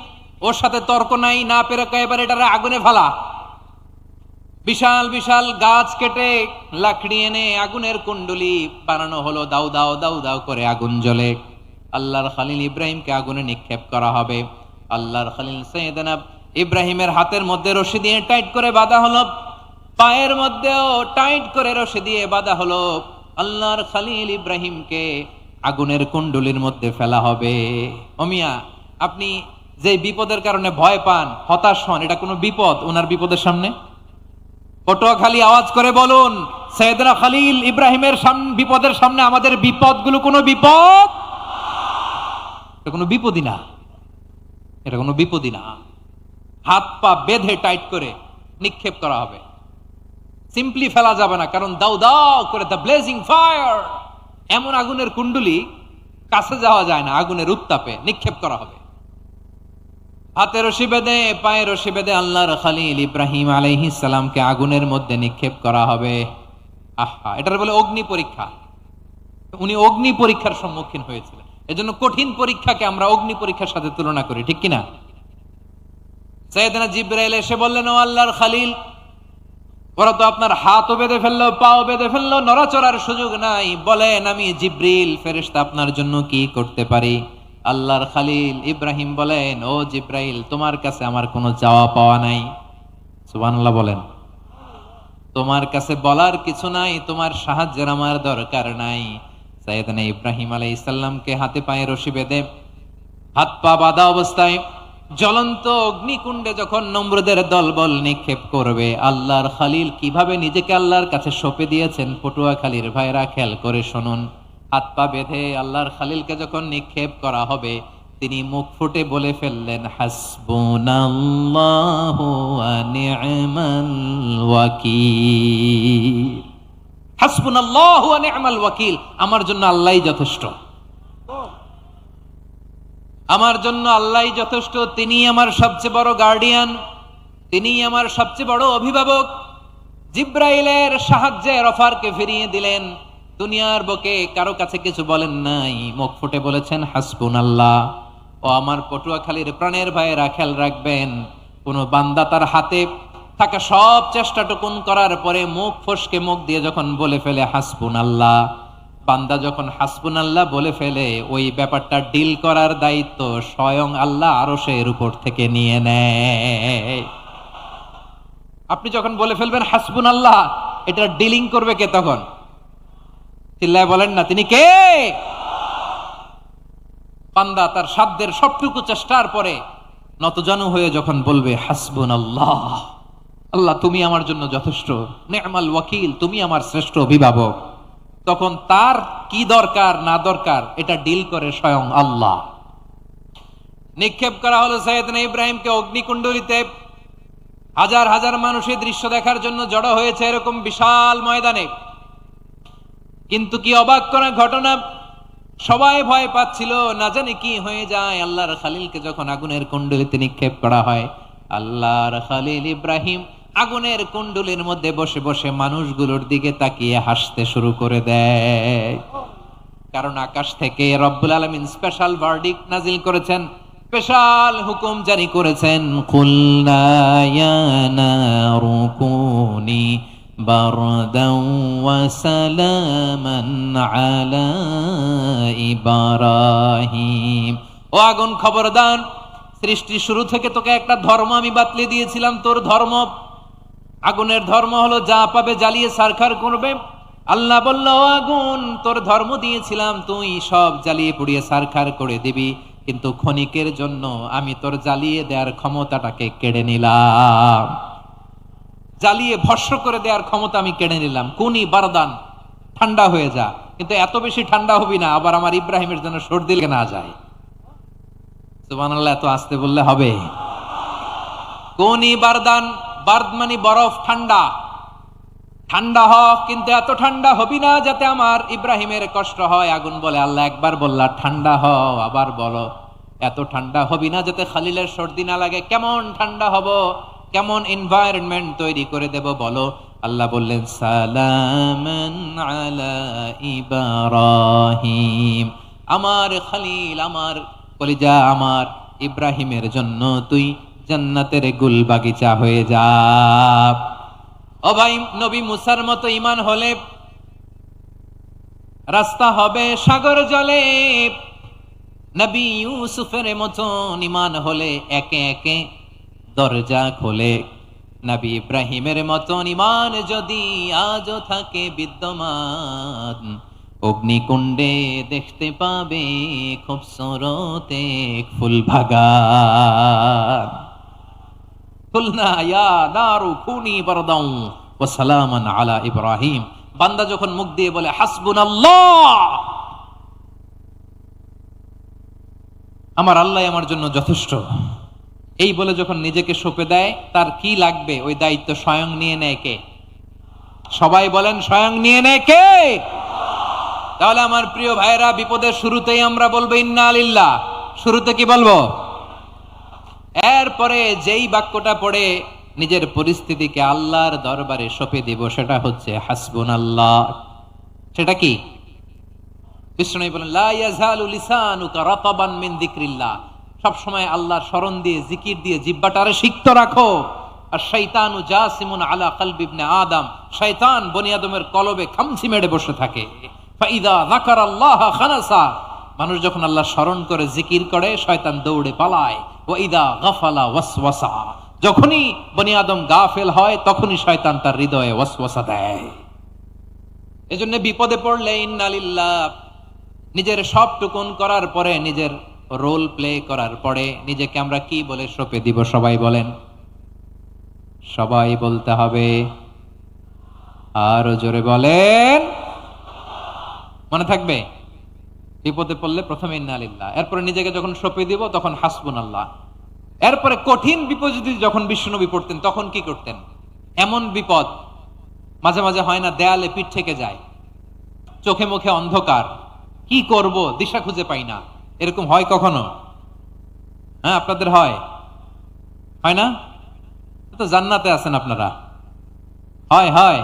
ওর সাথে তর্ক নাই, না পেরে এবার এটারে আগুনে ফেলা। বিশাল বিশাল গাছ কেটে লাকড়ি এনে আগুনের কুণ্ডলি বানানো হলো, দাও দাও দাও দাও করে আগুন জ্বলে। আল্লাহর খলিল ইব্রাহিমকে আগুনে নিক্ষেপ করা হবে। আল্লাহর খলিল সাইয়েদনা ইব্রাহিমের হাতের মধ্যে রশি দিয়ে টাইট করে বাঁধা হলো, পায়ের মধ্যেও টাইট করে রশি দিয়ে বাঁধা হলো। আল্লাহর খলিল ইব্রাহিমকে আগুনের কুণ্ডলির মধ্যে ফেলা হবে। ও মিয়া, আপনি যে বিপদের কারণে ভয় পান, হতাশ হন, এটা কোনো বিপদ ওনার বিপদের সামনে? পটুয়াখালী আওয়াজ করে বলুন, সাইয়েদনা খলিল ইব্রাহিমের বিপদের সামনে আমাদের বিপদগুলো কোনো বিপদ? এটা কোনো বিপদই না, এটা কোনো বিপদই না। হাত পা বেঁধে টাইট করে নিক্ষেপ করা হবে, সিম্পলি ফেলা যাবে না, কারণ দাও দাও করে দ্য ব্লেজিং ফায়ার, এমন আগুনের কুণ্ডুলি কাছে যাওয়া যায় না, আগুনের উত্তাপে নিক্ষেপ করা হবে। হাতে রশি বেঁধে পায়ে রশি বেঁধে আল্লাহর খলিল ইব্রাহিম আলাইহিস সালামকে আগুনের মধ্যে নিক্ষেপ করা হবে। আহা, এটার বলে অগ্নি পরীক্ষা। উনি অগ্নি পরীক্ষার সম্মুখীন হয়েছিলেন, এজন্য কঠিন পরীক্ষাকে আমরা অগ্নি পরীক্ষার সাথে তুলনা করি, ঠিক কিনা? সাইয়েদনা জিবরাইল এসে বললেন, ও আল্লাহর খলিল, ওরা তো আপনার হাতও বেঁধে ফেললো, পাও বেঁধে ফেললো, নড়াচড়ার সুযোগ নাই, বলেন আমি জিবরিল ফেরেশতা আপনার জন্য কি করতে পারি? আল্লাহর খলিল ইব্রাহিম বলেন, ও জিবরাইল, তোমার কাছে আমার কোনো চাওয়া পাওয়া নাই। সুবহানাল্লাহ বলেন। তোমার কাছে বলার কিছু নাই, তোমার সাহায্যের আমার দরকার নাই। সাইয়েদনা ইব্রাহিম আলাইহিস সালামকে হাতে পায়ে রশি বেঁধে হাত পা বাঁধা অবস্থায় জ্বলন্ত অগ্নিকুণ্ডে যখন নমরুদের দলবল নিক্ষেপ করবে, আল্লাহর খলিল কিভাবে নিজেকে আল্লাহর কাছে সঁপে দিয়েছেন, পটুয়াখালীর ভাইরা খেয়াল করে শুনুন। হাত পা বেঁধে আল্লাহর খলিলকে যখন নিক্ষেপ করা হবে, তিনি মুখ ফুটে বলে ফেললেন, হাসবুনাল্লাহু ওয়া নি'মাল ওয়াকিল। হাসবুনাল্লাহু ওয়া নি'মাল ওয়াকিল, আমার জন্য আল্লাহই যথেষ্ট, আমার জন্য আল্লাহই যথেষ্ট। তিনি আমার সবচেয়ে বড় গার্ডিয়ান, তিনি আমার সবচেয়ে বড় অভিভাবক। জিব্রাইলের সাহায্যের অফারকে ফিরিয়ে দিলেন, দুনিয়ার বুকে কারো কাছে কিছু বলেন নাই, মুখ ফুটে বলেছেন হাসবুনাল্লাহ। ও আমার পটুয়াখালীর প্রাণের ভাইয়েরা খেয়াল রাখবেন, কোন বান্দা তার হাতে থাকা সব চেষ্টাটুকুন করার পরে মুখ ফসকে মুখ দিয়ে যখন বলে ফেলে হাসবুনাল্লাহ, বান্দা যখন হাসবুনাল্লাহ বলে ফেলে, ওই ব্যাপারটা ডিল করার দায়িত্ব স্বয়ং আল্লাহ আরশের উপর থেকে নিয়ে নেয়। আপনি যখন বলে ফেলবেন হাসবুনাল্লাহ, এটা ডিলিং করবে কে তখন? চিল্লায় বলেন না, তিনি কে? বান্দা তার সাধ্যের সবটুকু চেষ্টার পরে নতজানু হয়ে যখন বলবে হাসবুনাল্লাহ, আল্লাহ তুমি আমার জন্য যথেষ্ট, নি'মাল ওয়াকিল, তুমি আমার শ্রেষ্ঠ অভিভাবক, তখন তার কি দরকার না দরকার এটা ডিল করে স্বয়ং আল্লাহ। নিক্ষেপ করা হলো সাইয়েদনা ইব্রাহিমকে অগ্নিকুণ্ডলিতে। হাজার হাজার মানুষের দৃশ্য দেখার জন্য জড়ো হয়েছে এরকম বিশাল ময়দানে, কিন্তু কি অবাক করা ঘটনা, সবাই ভয় পাচ্ছিল, না জানি কি হয়ে যায়। আল্লাহর খলিলকে যখন আগুনের কুণ্ডলিতে নিক্ষেপ করা হয়, আল্লাহর খলিল ইব্রাহিম আগুনের কুণ্ডলীর মধ্যে বসে বসে মানুষগুলোর দিকে তাকিয়ে হাসতে শুরু করে দেয়। কারণ আকাশ থেকে রব্বুল আলামিন স্পেশাল ভার্ডিক্ট নাজিল করেছেন, স্পেশাল হুকুম জারি করেছেন, কুলনা ইয়া নারু কুনি বারদান ওয়া সালামান আলা ইব্রাহিম। ও আগুন, খবরদার, সৃষ্টির শুরু থেকে তোকে একটা ধর্ম আমি বাতলে দিয়েছিলাম, তোর ধর্ম, আগুনের ধর্ম হলো যা পাবে জ্বালিয়ে সারখার করবে। আল্লাহ বলল, ও আগুন, তোর ধর্ম দিয়েছিলাম, তুই সব জ্বালিয়ে পুড়িয়ে সারখার করে দিবি, কিন্তু ক্ষণিকের জন্য আমি তোর জ্বালিয়ে দেওয়ার ক্ষমতাটাকে কেড়ে নিলাম, জ্বালিয়ে ভস্ম করে দেওয়ার ক্ষমতা আমি কেড়ে নিলাম। কুনি বারদান, ঠান্ডা হয়ে যা, কিন্তু এত বেশি ঠান্ডা হবি না আবার আমার ইব্রাহিমের জন্য সর্দি লেগে না যায়। সুবহানাল্লাহ, এত আস্তে বললে হবে? কুনি বারদান, বার্দ মানে বরফ, ঠান্ডা, ঠান্ডা হ, কিন্তু এত ঠান্ডা হবি না যাতে আমার ইব্রাহিমের কষ্ট হয়। আগুন বলে, আল্লাহ একবার বললা ঠান্ডা হ, আবার বলো এত ঠান্ডা হবি না যাতে খালিলের সর্দি না লাগে। কেমন ঠান্ডা হব, কেমন এনভায়রনমেন্ট তৈরি করে দেব বলো? আল্লাহ বললেন, সালামান আলা ইব্রাহিম, আমার খলিল, আমার কলিজা, আমার ইব্রাহিমের জন্য তুই জান্নাতের গুল বাগিচা হয়ে যা। ও ভাই, নবী মুসার মতো ঈমান হলে রাস্তা হবে সাগর জলে, নবী ইউসুফের মতো ঈমান হলে একে একে দরজা খোলে। নবী ইব্রাহিমের মতো ঈমান যদি আজও থাকে বিদ্যমান, অগ্নিকুণ্ডে দেখতে পাবে খুবসুরত এক ফুল বাগান। কুলনা ইয়া নারু কুনি বারদান ওয়া সালামান আলা ইব্রাহিম। বান্দা যখন মুখ দিয়ে বলে হাসবুনাল্লাহ, আমার আল্লাহ আমার জন্য যথেষ্ট, এই বলে যখন নিজেকে সঁপে দেয়, তার কি লাগবে ওই দায়িত্ব স্বয়ং নিয়ে নেয় কে? সবাই বলেন, স্বয়ং নিয়ে নেয় কে? তাহলে আমার প্রিয় ভাইরা, বিপদের শুরুতেই আমরা বলবো ইন্না লিল্লাহ। শুরুতে কি বলবো? এরপরে যেই বাক্যটা পড়ে নিজের পরিস্থিতিকে আল্লাহর দরবারে সঁপে দিব, সেটা হচ্ছে হাসবুনাল্লাহ। সেটা কি? বিষ্ণু বলেন, লা ইয়াজালু লিসানুকা রাতাবান মিন যিকরিল্লাহ। সব সময় আল্লাহর স্মরণ দিয়ে, জিকির দিয়ে জিহ্বাটারে সিক্ত রাখো। আর শয়তানু জাসিমুন আলা কলবি ইবনে আদম, শয়তান বনি আদমের কলবে খামচি মেরে বসে থাকে। ফাইদা যাকারাল্লাহ খানাসা, মানুষ যখন আল্লাহ স্মরণ করে, জিকির করে, শয়তান দৌড়ে পালায়। ওয়া ইদা গাফালা ওয়াসওয়াসা, যখনই বনি আদম গাফেল হয়, তখনই শয়তান তার হৃদয়ে ওয়াসওয়াসা দেয়। এজন্য বিপদে পড়লে ইন্না লিল্লাহ, নিজের সবটুকুন করার পরে, নিজের রোল প্লে করার পরে নিজেকে আমরা কি বলে সঁপে দিব? সবাই বলেন, সবাই বলতে হবে, আরো জোরে বলেন। মনে থাকবে? বিপদে পড়লে প্রথমে ইন্না লিল্লাহ, এরপরে নিজেকে যখন সঁপে দিব তখন হাসবুনাল্লাহ। এরপরে কঠিন বিপদ যদি যখন বিশ্বনবী পড়তেন, তখন কি করতেন? এমন বিপদ মাঝে মাঝে হয় না, দেয়ালে পিঠ থেকে যায়, চোখে মুখে অন্ধকার, কি করব দিশা খুঁজে পাই না, এরকম হয় কখনো? হ্যাঁ, আপনাদের হয়? হয় না? তো জান্নাতে আছেন আপনারা। হয় হয়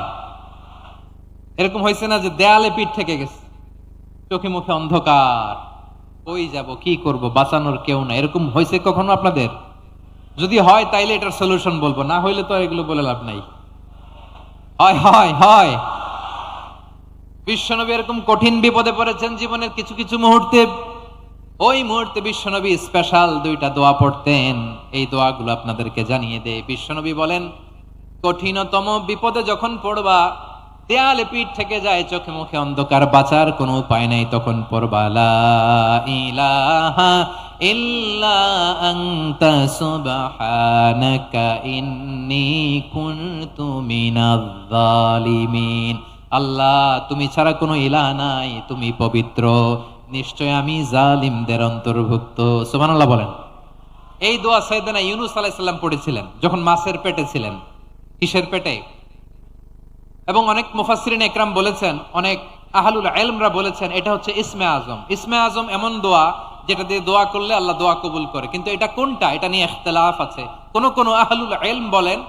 এরকম হয়েছে না যে দেয়ালে পিঠ থেকে গেছে, চোখে মুখে অন্ধকার, ওই যাব, কি করব, বাঁচানোর কেউ না, এরকম হয়েছে কখনো আপনাদের? যদি হয় তাইলে এটার সলিউশন বলবো, না হইলে তো এগুলো বলে লাভ নাই। হয় হয় হয় বিশ্বনবী এরকম কঠিন বিপদে পড়েছেন জীবনের কিছু কিছু মুহূর্তে। ওই মুহূর্তে বিশ্বনবী স্পেশাল দুইটা দোয়া পড়তেন। এই দোয়াগুলো আপনাদেরকে জানিয়ে দেয়। বিশ্বনবী বলেন, কঠিনতম বিপদে যখন পড়বা, দেয়ালে পিঠ থেকে যায়, চোখে মুখে অন্ধকার, বাঁচার কোনো উপায় নাই, তখন পড়বা লা ইলাহা ইল্লা আনতা সুবহানাকা ইন্নী কুনতু মিনাজ জালিমিন। আল্লাহ, তুমি ছাড়া কোনো ইলাহ নাই, তুমি পবিত্র, নিশ্চয় আমি জালিমদের অন্তর্ভুক্ত। সুবহানাল্লাহ বলেন। এই দোয়া সাইয়েদনা ইউনূস আলাইহিস সালাম পড়েছিলেন যখন মাছের পেটে ছিলেন। কিসের পেটে? এবং অনেক মুফাসসিরিন একরাম বলেছেন, অনেক আহলুল ইলমরা বলেছেন, এটা হচ্ছে ইসমে আজম। ইসমে আজম এমন দোয়া যেটা দিয়ে দোয়া করলে আল্লাহ দোয়া কবুল করে, কিন্তু এটা কোনটা, এটা নিয়ে ইখতিলাফ আছে। কোন আহলুল ইলম বলেন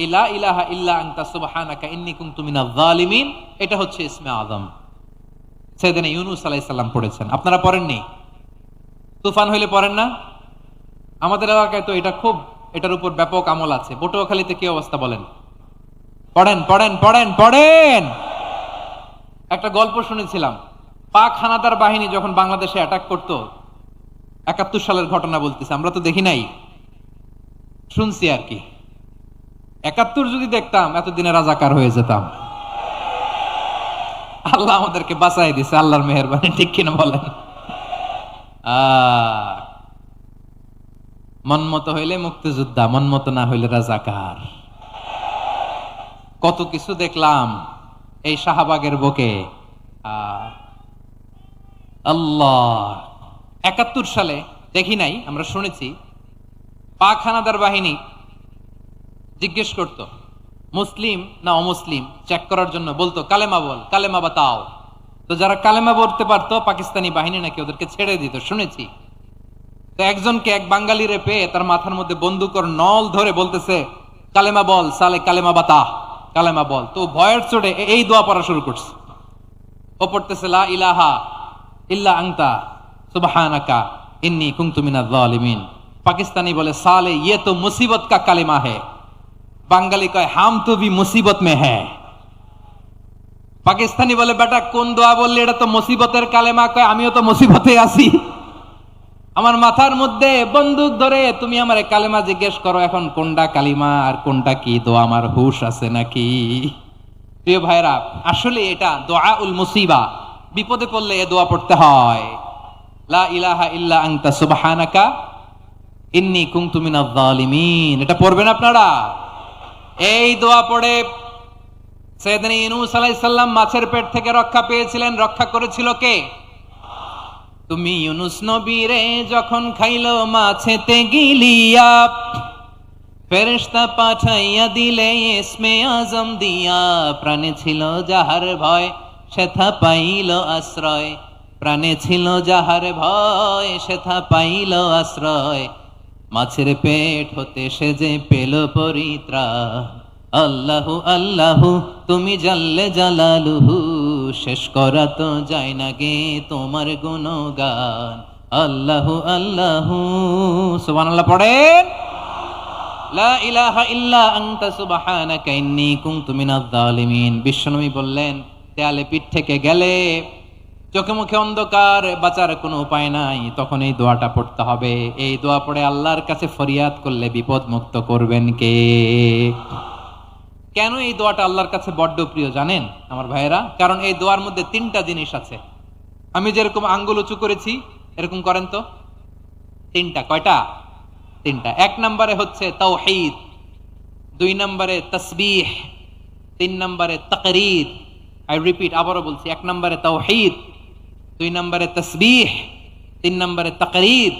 এই লা ইলাহা ইল্লা আনতা সুবহানাকা ইন্নী কুনতু মিনাজ জালিমিন, এটা হচ্ছে ইসমে আজম। সাইয়েদনা ইউনূস আলাইহিস সালাম পড়েছেন। আপনারা পড়েননি? তুফান হইলে পড়েন না? আমাদের এলাকায় তো এটা খুব, এটার উপর ব্যাপক আমল আছে। পটুয়াখালীতে কি অবস্থা বলেন? পড়েন পড়েন পড়েন পড়েন। একটা গল্প শুনেছিলাম, পাক হানাদার বাহিনী যখন বাংলাদেশে অ্যাটাক করত, ৭১ সালের ঘটনা বলতেছে, আমরা তো দেখি নাই, শুনছি আর কি। ৭১ যদি দেখতাম, এতদিনে রাজাকার হয়ে যেতাম। আল্লাহ আমাদেরকে বাঁচাই দিছে, আল্লাহর মেহেরবানি, ঠিক কিনা বলেন? মন মতো হইলে মুক্তিযোদ্ধা, মন মতো না হইলে রাজাকার। কত কিছু দেখলাম এই শাহবাগের বুকে। আল্লাহ, ৭১ সালে দেখি নাই, আমরা শুনেছি পাক হানাদার বাহিনী জিজ্ঞেস করত মুসলিম না অমুসলিম চেক করার জন্য, বলতো কালেমা বল, কালেমা বাতাও। তো যারা কালেমা বলতে পারতো, পাকিস্তানি বাহিনী নাকি ওদেরকে ছেড়ে দিত, শুনেছি। তো একজনকে, এক বাঙালিরে পেয়ে তার মাথার মধ্যে বন্দুকর নল ধরে বলতেছে, কালেমা বল সালে, কালেমা বাতা, কালেমা বল। তো ভয়ের চোটে এই দোয়া পড়া শুরু করছে। ও পড়তেছে লা ইলাহা ইল্লা আনতা সুবহানাকা ইন্নী কুনতু মিনাজ জালিমিন। পাকিস্তানি বলে সালে ইয়ে তো মুসিবত কা কালেমা है। বাঙালি কয় হাম তো ভি মুসিবত মে হ্যায়। পাকিস্তানি বলে বেটা কোন দোয়া বললি, এটা তো মুসিবতের কালেমা। কয় আমিও তো মুসিবতে আছি, আমার মাথার মধ্যে বন্দুক ধরে তুমি আমার কালেমা জিজ্ঞেস করো, এখন কোনটা কালিমা আর কোনটা কি দোয়া, আমার হুশ আছে নাকি? প্রিয় ভাইরা, আসলে এটা দুআউল মুসিবা, বিপদে পড়লে এ দোয়া পড়তে হয়। লা ইলাহা ইল্লা আনতা সুবহানাকা ইন্নী কুনতু মিনাজ জালিমিন, এটা পড়বেন আপনারা। এই দোয়া পড়ে সাইয়েদনা ইউনূস আলাইহিস সালাম মাছের পেট থেকে রক্ষা পেয়েছিলেন। রক্ষা করেছিল কে? তুমি ইউনুস নবীরে যখন খাইলো মাছেতে গিলিয়া, ফেরেশতা পাঠাইয়া দিলে ইসমে আজম দিয়া, প্রাণে ছিল যাহার ভয় সেথা পাইল আশ্রয়, প্রাণে ছিল যাহার ভয় সেথা পাইল আশ্রয়, মাছের পেট হতে সে যে পেল পরিত্রাণ। আল্লাহু আল্লাহু তুমি জাল্লে জালালুহু, শেষ করা তো যায় না গে তোমার গুণগান। আল্লাহু আল্লাহু, সুবহানাল্লাহ পড়েন। লা ইলাহা ইল্লা আনতা সুবহানাকা ইন্নী কুনতু মিনাজ জালিমিন। বিশ্বনবী বললেন, দেয়ালে পিঠ থেকে গেলে, চোখে মুখে অন্ধকার, বাঁচার কোনো উপায় নাই, তখন এই দোয়াটা পড়তে হবে। এই দোয়া পড়ে আল্লাহর কাছে ফরিয়াদ করলে বিপদ মুক্ত করবেন কে? কেন এই দোয়াটা আল্লাহর কাছে বড্ড প্রিয় জানেন আমার ভাইয়েরা? কারণ এই দোয়ার মধ্যে তিনটা জিনিস আছে। আমি যেরকম আঙ্গুল উঁচু করেছি এরকম করেন তো। তিনটা। কয়টা? তিনটা। এক নম্বরে হচ্ছে তাওহীদ, দুই নম্বরে তাসবিহ, তিন নম্বরে তাকরীর। আই রিপিট, আবারও বলছি, এক নম্বরে তাওহীদ, দুই নম্বরে তাসবিহ, তিন নম্বরে তাকরীর।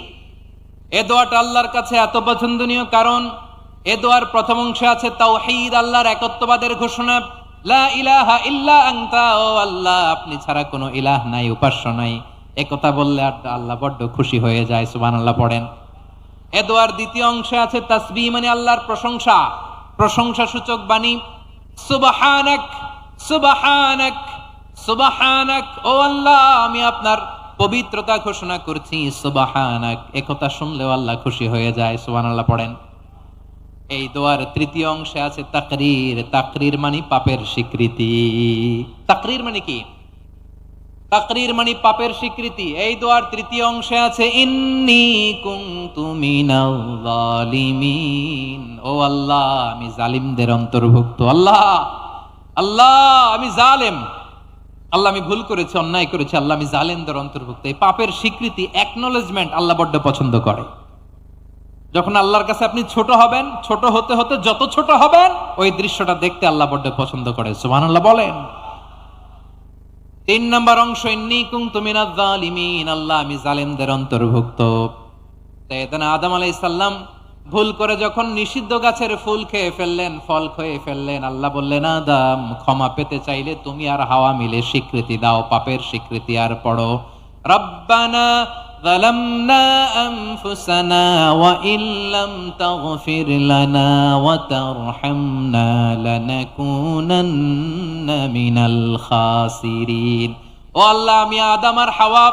এই দোয়াটা আল্লাহর কাছে এত পছন্দনীয় কারণ এ দোয়ার প্রথম অংশে আছে তাওহীদ, আল্লাহর একত্ববাদের ঘোষণা। লা ইলাহা ইল্লা আনতা, ও আল্লাহ আপনি ছাড়া কোনো ইলাহ নাই, উপাস্য নাই। একথা বললে আল্লাহ বড্ড খুশি হয়ে যায়। সুবহানাল্লাহ পড়েন। এ দোয়ার দ্বিতীয় অংশে আছে তাসবিহ, মানে আল্লাহর প্রশংসা, প্রশংসা সূচক বাণী। সুবহানাক সুবহানাক সুবহানাক, ও আল্লাহ আমি আপনার পবিত্রতা ঘোষণা করছি। সুবহানাক, একথা শুনলেও আল্লাহ খুশি হয়ে যায়। সুবহানাল্লাহ পড়েন। এই দোয়ার তৃতীয় অংশে আছে তাকরীর, তাকরীর মানে পাপের স্বীকৃতি। তাকরীর মানে কি? তাকরীর মানে পাপের স্বীকৃতি। এই দোয়ার তৃতীয় অংশে আছে ইন্নী কুনতু মিনাল জালিমিন, ও আল্লাহ আমি জালিমদের অন্তর্ভুক্ত। আল্লাহ আল্লাহ আমি জালেম, আল্লাহ আমি ভুল করেছি, অন্যায় করেছি, আল্লাহ আমি জালেমদের অন্তর্ভুক্ত। এই পাপের স্বীকৃতি, অ্যাকনলেজমেন্ট আল্লাহ বড্ড পছন্দ করে। যখন আল্লাহর কাছে আপনি ছোট হবেন, ছোট হতে হতে যত ছোট হবেন, ওই দৃশ্যটা দেখতে আল্লাহ বড্ড পছন্দ করে। সুবহানাল্লাহ বলেন। তিন নম্বর অংশ ইন্নী কুনতু মিনাজ জালিমিন, আল্লাহ আমি জালেমদের অন্তর্ভুক্ত। সাইয়েদনা আদম আলাইহিস সালাম ভুল করে যখন নিষিদ্ধ গাছের ফুল খেয়ে ফেললেন, ফল খেয়ে ফেললেন, আল্লাহ বললেন আদম ক্ষমা পেতে চাইলে তুমি আর হাওয়া মিলে স্বীকৃতি দাও, পাপের স্বীকৃতি। আর পড়ো রব্বানা যালামনা আনফুসানা ওয়া ইল্লাম তাগফির লানা ওয়া তারহামনা লানাকুনান্না মিনাল খাসিরিন। ও আল্লাহ আমি আদম আর হাওয়া,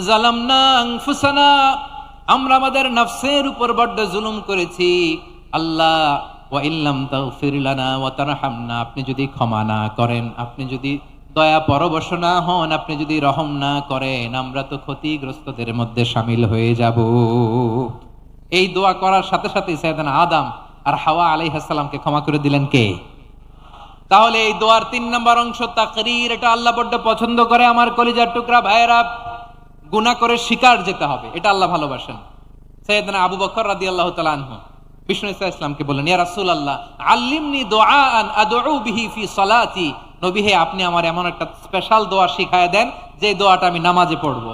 যালামনা আনফুসানা, আমরা আমাদের নফসের উপর বড্ড জুলুম করেছি। আল্লাহ ওয়া ইল্লাম তাগফির লানা ওয়া তারহামনা, আপনি যদি ক্ষমা না করেন, আপনি যদি দয়া পরবশ না হন, আপনি যদি রহম না করেন, আমরা তো ক্ষতিগ্রস্তদের মধ্যে শামিল হয়ে যাব। এই দোয়া করার সাথে সাথে সাইয়েদনা আদম আর হাওয়া আলাইহিস সালামকে ক্ষমা করে দিলেন কে? তাহলে এই দোয়ার তিন নম্বর অংশ তাকরীর, এটা আল্লাহ বড্ড পছন্দ করে। আমার কলিজার টুকরা ভাইয়েরা, গুনাহ করে শিকার যেতে হবে, এটা আল্লাহ ভালোবাসেন। সাইয়েদনা আবু বকর রাদিয়াল্লাহু তাআলা আনহু বিষ্ণু ইসলামকে বললেন, ইয়া রাসূলুল্লাহ আল্লিমনি দুআআন আদউ বিহি ফি সালাতি, নবী হে আপনি আমার এমন একটা স্পেশাল দোয়া শিখায় দেন যে দোয়াটা আমি নামাজে পড়ব।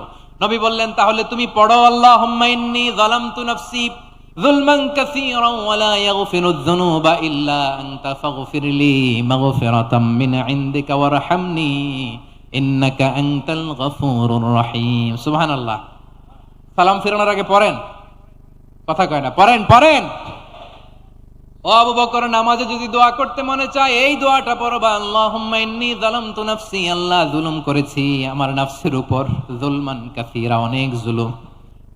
নবী বললেন, তাহলে তুমি পড়ো আল্লাহুম্মা ইন্নী যালামতু নাফসি যুলমান কাসীরান ওয়া লা ইয়াগফিরুয যুনুবা ইল্লা আনতা ফাগফিরলি মাগফিরাতাম মিন ইনদিকা ওয়ারহামনি ইন্নাকা আনতাল গফুরুর রহিম। সুবহানাল্লাহ। সালাম ফিরানোর আগে পড়েন, কথা কয় না, পড়েন পড়েন। ও আবু বকর, নামাজে যদি দোয়া করতে মনে চায় এই দোয়াটা পড়বা, আল্লাহুম্মা ইন্নী যালামতু নাফসি, আল্লাহ জুলুম করেছি আমার নফসের উপর, যুলমান কাসীরা, অনেক জুলুম,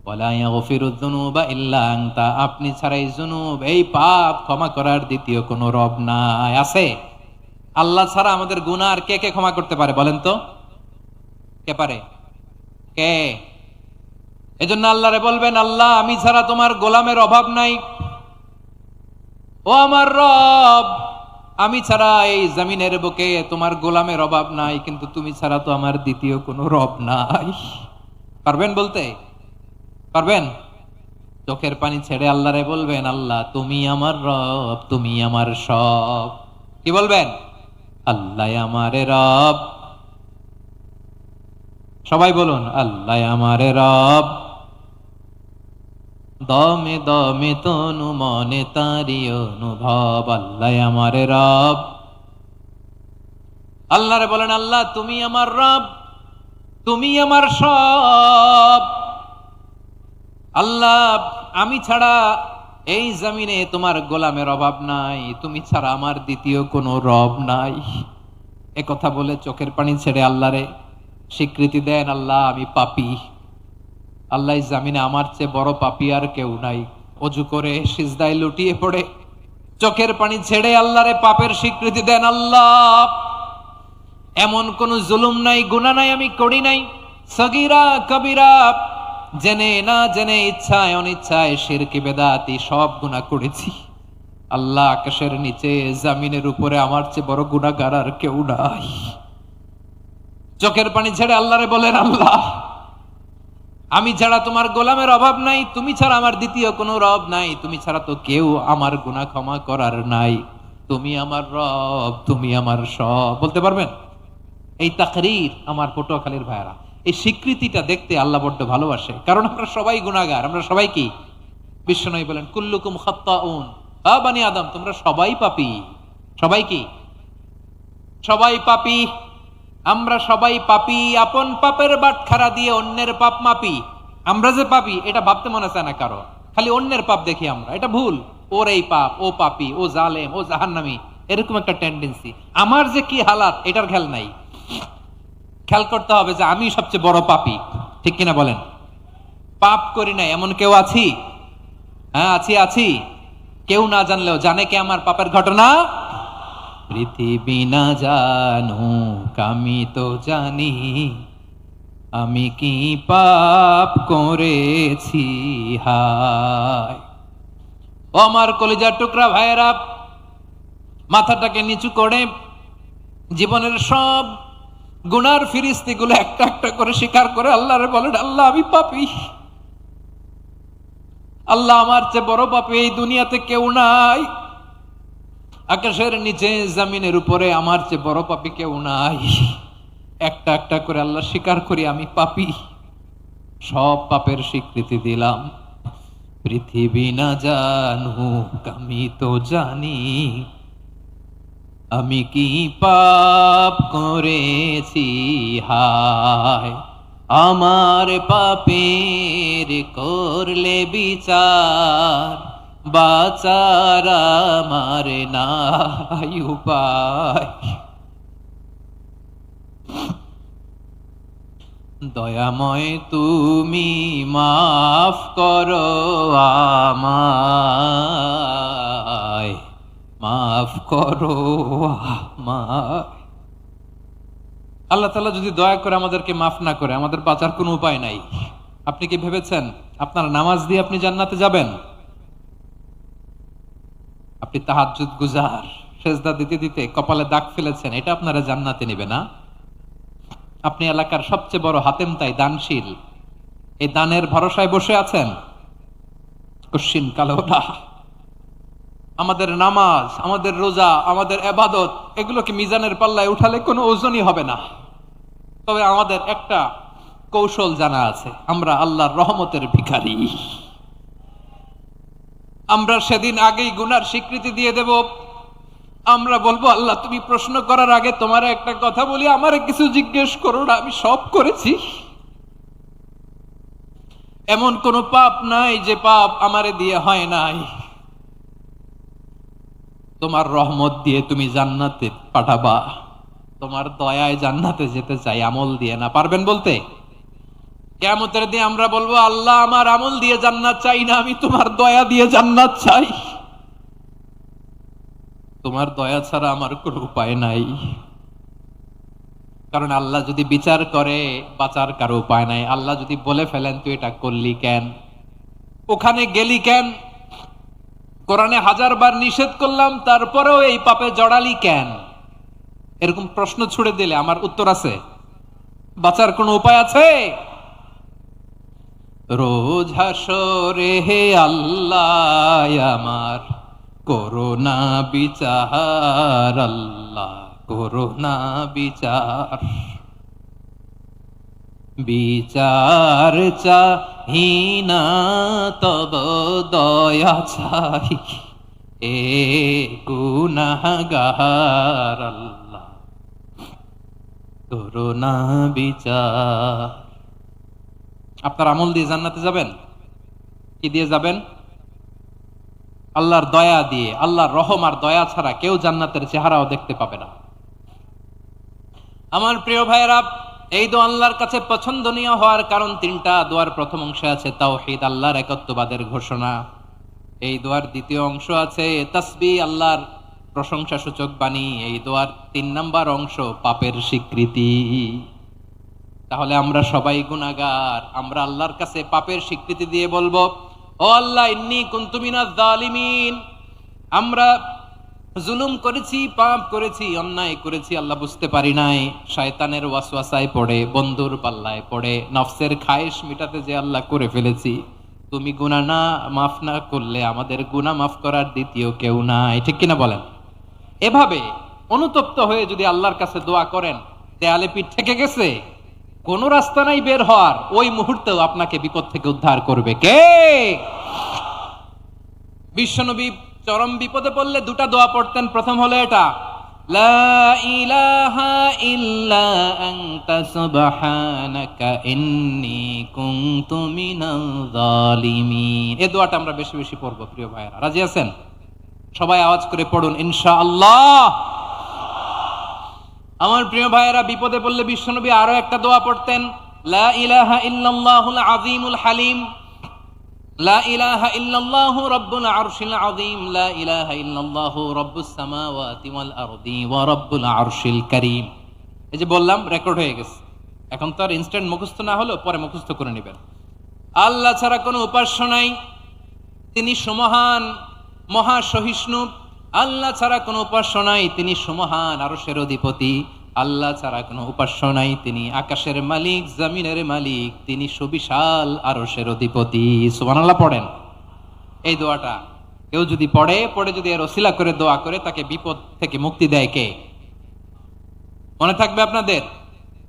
ওয়া লা ইয়াগফিরুয যুনুবা ইল্লা আনতা, আপনি ছাড়া এই জুনুব, এই পাপ ক্ষমা করার দ্বিতীয় কোনো রব নাই। আছে? আল্লাহ ছাড়া আমাদের গুনাহ আর কে কে ক্ষমা করতে পারে বলেন তো? কে পারে? কে? এজন্য আল্লাহরে বলবেন, আল্লাহ আমি ছাড়া তোমার গোলামের অভাব নাই, ও আমার রব আমি ছাড়া এই জমিনের বুকে তোমার গোলামের অভাব নাই, কিন্তু তুমি ছাড়া তো আমার দ্বিতীয় কোনো রব নাই। পারবেন বলতে? পারবেন? চোখের পানি ছেড়ে আল্লাহরে বলবেন, আল্লাহ তুমি আমার রব, তুমি আমার সব। কি বলবেন? আল্লাহ আমারে রব, সবাই বলুন, আল্লাহ আমার রব, দমে দমে তনু মনে তারি অনুভব। আল্লাহ আমার রব। আল্লাহরে বলেন, আল্লাহ তুমি আমার রব, তুমি আমার সব। আল্লাহ আমি ছাড়া এই জমিনে তোমার গোলামের অভাব নাই, তুমি ছাড়া আমার দ্বিতীয় কোনো রব নাই। এ কথা বলে চোখের পানি ছেড়ে আল্লাহরে স্বীকৃতি দেন, আল্লাহ আমি পাপী। আল্লাহ জামিনে আমার চেয়ে বড় পাপী আর কেউ নাই। অজু করে সিজদায় লুটিয়ে পড়ে চোখের পানি ছেড়ে আল্লাহরে পাপের স্বীকৃতি দেন, আল্লাহ এমন কোন জুলুম নাই, গুনাহ নাই আমি করি নাই, সগীরা কবিরা, জেনে না জেনে, ইচ্ছায় অনিচ্ছায়, শিরকি বেদাতি সব গুনাহ করেছি। আল্লাহ আকাশের নিচে জমিনের উপরে আমার চেয়ে বড় গুনাহগার আর কেউ নাই। চোখের পানি ছেড়ে আল্লাহরে বলেন, আল্লাহ আমি ছাড়া তোমার গোলামের অভাব নাই, তুমি ছাড়া আমার দ্বিতীয় কোনো রব নাই, তুমি ছাড়া তো কেউ আমার গুনাহ ক্ষমা করার নাই, তুমি আমার রব, তুমি আমার সব। বলতে পারবেন? এই তাকরীর আমার পটুয়াখালীর ভাইরা, এই স্বীকৃতিটা দেখতে আল্লাহ বড্ড ভালোবাসে, কারণ আমরা সবাই গুনাহগার। আমরা সবাই কি? বিশ্বনবী বলেন, কুল্লুকুম খাত্তাউন, বানি আদম তোমরা সবাই পাপী। সবাই কি? সবাই পাপী। আমরা সবাই পাপী। আপন পাপের বাটখারা দিয়ে অন্যের পাপ মাপি। আমরা যে পাপী এটা ভাবতে মনে চায় না কারো, খালি অন্যের পাপ দেখি আমরা, এটা ভুল। ওর এই পাপ, ও পাপী, ও জালেম, ও জাহান্নামী, এরকম একটা টেন্ডেন্সি। আমার যে কি হালাত এটার খেয়াল নাই। খেয়াল করতে হবে যে আমি সবচেয়ে বড় পাপী, ঠিক কিনা বলেন? পাপ করি না এমন কেউ আছি? হ্যাঁ আছি। কেউ না জানলেও জানে কে আমার পাপের ঘটনা? পৃথিবী না জানুক আমি তো জানি, আমি কি পাপ করেছি হায়। ও আমার কলিজার টুকরা ভাইয়েরা, মাথাটাকে নিচু করে জীবনের সব গুনার ফিরিস্তিগুলো একটা একটা করে স্বীকার করে আল্লাহরে বলেন, আল্লাহ আমি পাপী। আল্লাহ আমার চেয়ে বড় পাপী এই দুনিয়াতে কেউ নাই। আকাশের নিচে জমিনের উপরে আমার চেয়ে বড় পাপী কেউ নাই। একটা একটা করে আল্লাহ স্বীকার করি আমি পাপী। সব পাপের স্বীকৃতি দিলাম। পৃথিবী না জানুক আমি তো জানি, আমি কি পাপ করেছি হায়। আমার পাপের করলে বিচার, বাঁচার আমার নাই উপায়। দয়াময় তুমি মাফ করো আমায়, মাফ করো আমায়। আল্লাহ তাআলা যদি দয়া করে আমাদেরকে মাফ না করে, আমাদের বাঁচার কোনো উপায় নাই। আপনি কি ভেবেছেন আপনার নামাজ দিয়ে আপনি জান্নাতে যাবেন? আপনি তাহাজ্জুদ গুজার, সেজদা দিতে দিতে কপালে দাগ ফেলেছেন, এটা আপনারা জান্নাতে নেবে না? আপনি এলাকার সবচেয়ে বড় হাতেম তাই, দানশীল, এই দানের ভরসায় বসে আছেন, কশিন কালো না। আমাদের নামাজ, আমাদের রোজা, আমাদের ইবাদত, এগুলোকে মিজানের পাল্লায় উঠালে কোনো ওজনই হবে না। তবে আমাদের একটা কৌশল জানা আছে, আমরা আল্লাহর রহমতের ভিখারি। আমরা সেদিন আগেই গুনার স্বীকৃতি দিয়ে দেব। আমরা বলবো, আল্লাহ তুমি প্রশ্ন করার আগে তোমার একটা কথা বলি, আমারে কিছু জিজ্ঞেস করো না, আমি সব করেছি। এমন কোন পাপ নাই যে পাপ আমারে দিয়ে হয় নাই। তোমার রহমত দিয়ে তুমি জান্নাতে পাঠাবা, তোমার দয়ায় জান্নাতে যেতে চাই, আমল দিয়ে না। পারবেন বলতে? কিয়ামতের দিন আমরা বলবো, আল্লাহ আমার আমল দিয়ে জান্নাত চাই না, আমি তোমার দয়া দিয়ে জান্নাত চাই। তোমার দয়া ছাড়া আমার কোনো উপায় নাই। কারণ আল্লাহ যদি বিচার করে, বাঁচার কারো উপায় নাই। আল্লাহ যদি বলে ফেলেন তুই এটা করলি কেন, ওখানে গেলি কেন, কোরআনে 1000 বার নিষেধ করলাম তারপরেও এই পাপে জড়ালি কেন, এরকম প্রশ্ন ছুড়ে দিলে আমার উত্তর আছে? বাঁচার কোনো উপায় আছে? রোজ হাসরে হে আল্লাহ আমার করোনা বিচার, আল্লাহ করোনা বিচার। বিচার চাহিনা তব দয়া চাই, এ গুনাহগার আল্লাহ করুণা বিচার। আপনার আমল দিয়ে জান্নাতে যাবেন? কি দিয়ে যাবেন? আল্লাহর দয়া দিয়ে। আল্লাহর রহম আর দয়া ছাড়া কেউ জান্নাতের চেহারাও দেখতে পাবে না। আমার প্রিয় ভাইয়েরা, এই দোয়া আল্লাহর কাছে পছন্দনীয় হওয়ার কারণ তিনটা। দোয়ার প্রথম অংশে আছে তাওহীদ, আল্লাহর একত্ববাদের ঘোষণা। এই দোয়ার দ্বিতীয় অংশ আছে তাসবিহ, আল্লাহর প্রশংসা সূচক বাণী। এই দোয়ার ৩ নাম্বার অংশ পাপের স্বীকৃতি। তাহলে আমরা সবাই গুনাহগার। আমরা আল্লাহর কাছে পাপের স্বীকৃতি দিয়ে বলবো, ও আল্লাহ, ইন্নী কুনতু মিনাজ জালিমিন, আমরা জুলুম করেছি, পাপ করেছি, অন্যায় করেছি, আল্লাহ বুঝতে পারি নাই। শয়তানের ওয়াসওয়াসায় পড়ে, বন্ধুর পাল্লায় পড়ে, নফসের খায়েশ মিটাতে যে আল্লাহ করে ফেলেছি। তুমি গুনাহ না মাফ না করলে আমাদের গুনাহ মাফ করার দ্বিতীয় কেউ নাই। ঠিক কিনা বলেন? এভাবে অনুতপ্ত হয়ে যদি আল্লাহর কাছে দোয়া করেন, দেয়ালে পিঠ থেকে গেছে, কোন রাস্তা নাই বের হওয়ার, ওই মুহূর্তেও আপনাকে বিপদ থেকে উদ্ধার করবে কে? বিশ্বনবী চরম বিপদে পড়লে দুটা দোয়া পড়তেন। প্রথম হলো এটা, লা ইলাহা ইল্লা আনতা সুবহানাকা ইন্নী কুনতু মিনাজ জালিমিন। এই দোয়াটা আমরা বেশি বেশি পড়ব প্রিয় ভাইরা। রাজি আছেন? সবাই আওয়াজ করে পড়ুন ইনশাআল্লাহ। আমার প্রিয় ভাইয়েরা, বিপদে পড়লে বিশ্বনবী আরো একটা দোয়া পড়তেন, লা ইলাহা ইল্লাল্লাহুল আযীমুল হালিম, লা ইলাহা ইল্লাল্লাহু রাব্বুল আরশিল আযীম, লা ইলাহা ইল্লাল্লাহু রাব্বুস সামাওয়াতি ওয়াল আরদি ওয়া রাব্বুল আরশিল কারীম। এই যে বললাম, রেকর্ড হয়ে গেছে। এখন তো আর ইনস্ট্যান্ট মুখস্থ না হলো, পরে মুখস্থ করে নেবেন। আল্লাহ ছাড়া কোনো উপাস্য নাই, তিনি সমহান, মহা সহিষ্ণু। আল্লাহ ছাড়া কোনো উপাস্য নাই, তিনি সমহান, আরশের অধিপতি। আল্লাহ ছাড়া কোনো উপাস্য নাই, তিনি আকাশের মালিক, জমিনের মালিক, তিনি সুবিশাল আরশের অধিপতি। সুবহানাল্লাহ পড়েন। এই দোয়াটা কেউ যদি পড়ে যদি এর ওসিলা করে দোয়া করে, তাকে বিপদ থেকে মুক্তি দেয় কে? মনে থাকবে আপনাদের?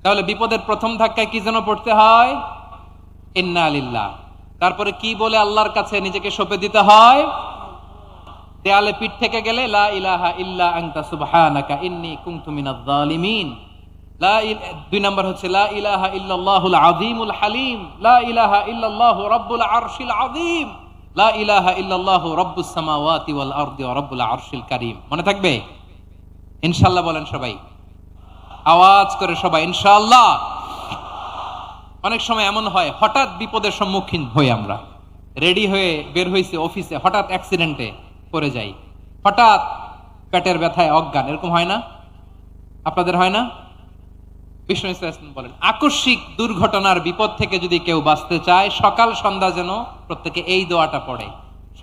তাহলে বিপদের প্রথম ধাক্কায় কি যেন পড়তে হয়? ইন্না লিল্লাহ। তারপরে কি বলে আল্লাহর কাছে নিজেকে সঁপে দিতে হয়? দেয়ালে পিঠ থেকে গেলে লা ইলাহা ইল্লা আনতা সুবহানাকা ইন্নী কুনতু মিনাজ জালিমিন। ২ নাম্বার হচ্ছে লা ইলাহা ইল্লাল্লাহুল আযীমুল হালিম, লা ইলাহা ইল্লাল্লাহু রাব্বুল আরশিল আযীম, লা ইলাহা ইল্লাল্লাহু রাব্বুস সামাওয়াতি ওয়াল আরদি ওয়া রাব্বুল আরশিল কারীম। মনে থাকবে? ইনশাআল্লাহ বলেন সবাই, আওয়াজ করে সবাই ইনশাআল্লাহ। অনেক সময় এমন হয়, হঠাৎ বিপদের সম্মুখীন হই আমরা, রেডি হয়ে বের হইছে অফিসে, হঠাৎ অ্যাক্সিডেন্টে পড়ে যাই, হঠাৎ পেটের ব্যথায় অজ্ঞান। এরকম হয় না? আপনাদের হয় না? বিষ্ণু ইসলাম বলেন, আকস্মিক দুর্ঘটনার বিপদ থেকে যদি কেউ বাঁচতে চায়, সকাল সন্ধ্যা যেন প্রত্যেকে এই দোয়াটা পড়ে।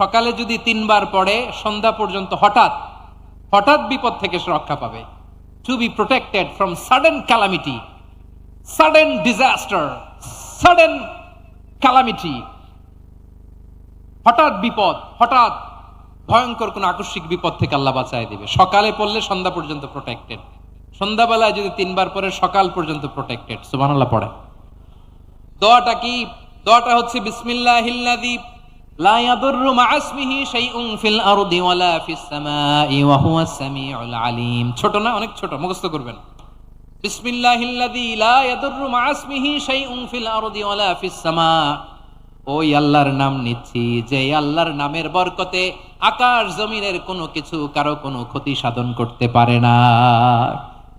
সকালে যদি ৩ বার পড়ে, সন্ধ্যা পর্যন্ত হঠাৎ হঠাৎ বিপদ থেকে সে রক্ষা পাবে। To be protected from sudden calamity, sudden disaster, sudden calamity. হঠাৎ বিপদ, হঠাৎ ভয়ঙ্কর কোন আকস্মিক বিপদ থেকে আল্লাহ বাঁচায় দিবে। সকালে পড়লে সন্ধ্যা পর্যন্ত প্রোটেক্টেড, সন্ধ্যাবেলায় যদি ৩ বার পরে সকাল পর্যন্ত প্রোটেক্টেড। সুবহানাল্লাহ পড়ে। দোয়াটা কি? দোয়াটা হচ্ছে বিসমিল্লাহিল্লাযী লা ইয়াদুররু মা'a ইসমিহি শাইউন ফিল আরদি ওয়ালা ফিস সামাই ওয়া হুয়াস সামিউল আলিম। ছোট না? অনেক ছোট, মুখস্থ করবেন। বিসমিল্লাহিল্লাযী লা ইয়াদুররু মা'a ইসমিহি শাইউন ফিল আরদি ওয়ালা ফিস সামা। ওই আল্লাহর নাম নিচ্ছি, যে আল্লাহর নামের বরকতে আকাশ জমিনের কোনো কিছু কারো কোনো ক্ষতি সাধন করতে পারে না।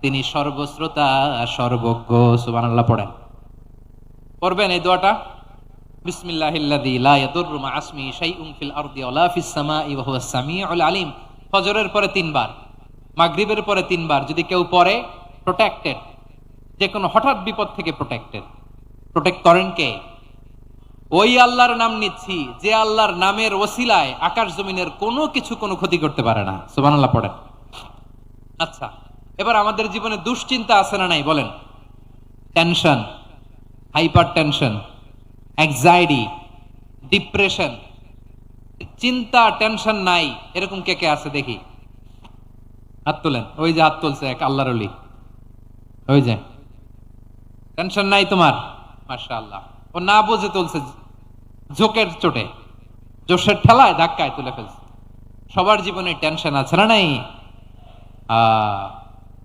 তিনি সর্বশ্রোতা, সর্বজ্ঞ। সুবহানাল্লাহ পড়েন। পড়বেন এই দোয়াটা, বিসমিল্লাহিল্লাযী লা ইয়াদুররু মা'a ইসমিহি শাইউন ফিল আরদি ওয়ালা ফিস সামাই ওয়া হুয়াস সামিউল আলিম। ফজরের পরে 3 বার, মাগরিবের পরে 3 বার যদি কেউ পড়ে, প্রোটেক্টেড। যে কোনো হঠাৎ বিপদ থেকে প্রোটেক্টেড। প্রোটেক্ট করেন কে? ওই আল্লাহর নাম নিচ্ছি, যে আল্লাহর নামের ওসিলায় আকাশ জমিনের কোনো কিছু কোনো ক্ষতি করতে পারে না। সুবহানাল্লাহ পড়েন। আচ্ছা, এবার আমাদের জীবনে দুশ্চিন্তা আছে না নাই বলেন? Tension, hyper tension, anxiety, depression, চিন্তা, টেনশন নাই এরকম কে কে আছে দেখি? হাত তোলেন। ওই যে হাত তুলছে এক আল্লাহর ওলি, ওই যে। টেনশন নাই তোমার? মাশাআল্লাহ। ও না বুঝে তুলছে, ঝোঁকের চোটে, জোশের ঠেলায় ধাক্কায় তুলে ফেলছে। সবার জীবনে টেনশন আছে না নাই?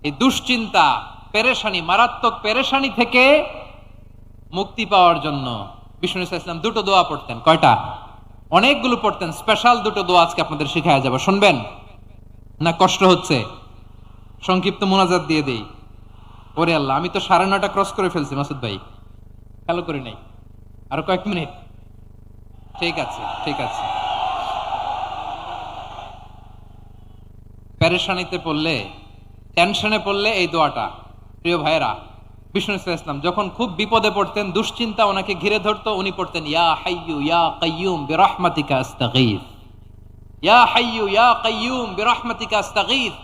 এই দুশ্চিন্তা, পেরেশানি, মারাত্মক পেরেশানি থেকে মুক্তি পাওয়ার জন্য বিষ্ণু ইসলাম দুটো দোয়া পড়তেন। কয়টা? অনেকগুলো পড়তেন। স্পেশাল দুটো দোয়া আজকে আপনাদের শিখায়া যাব, শুনবেন না? কষ্ট হচ্ছে? সংক্ষিপ্ত মোনাজাত দিয়ে দেই। ওরে আল্লাহ, আমি তো 9:30 ক্রস করে ফেলছি মাসুদ ভাই, খেয়াল করি নাই। আরো কয়েক মিনিট। ঠিক আছে, ঠিক আছে। পেরেশানিতে পড়লে, টেনশনে পড়লে এই দোয়াটা, প্রিয় ভাইরা, বিষ্ণু ইসলাম যখন খুব বিপদে পড়তেন, দুশ্চিন্তা ওনাকে ঘিরে ধরতো, উনি পড়তেন ইয়া হাইয়ু ইয়া কাইয়ুম বিরহমাতিকা আস্তাগীথ, ইয়া হাইয়ু ইয়া কাইয়ুম বিরহমাতিকা আস্তাগীথ,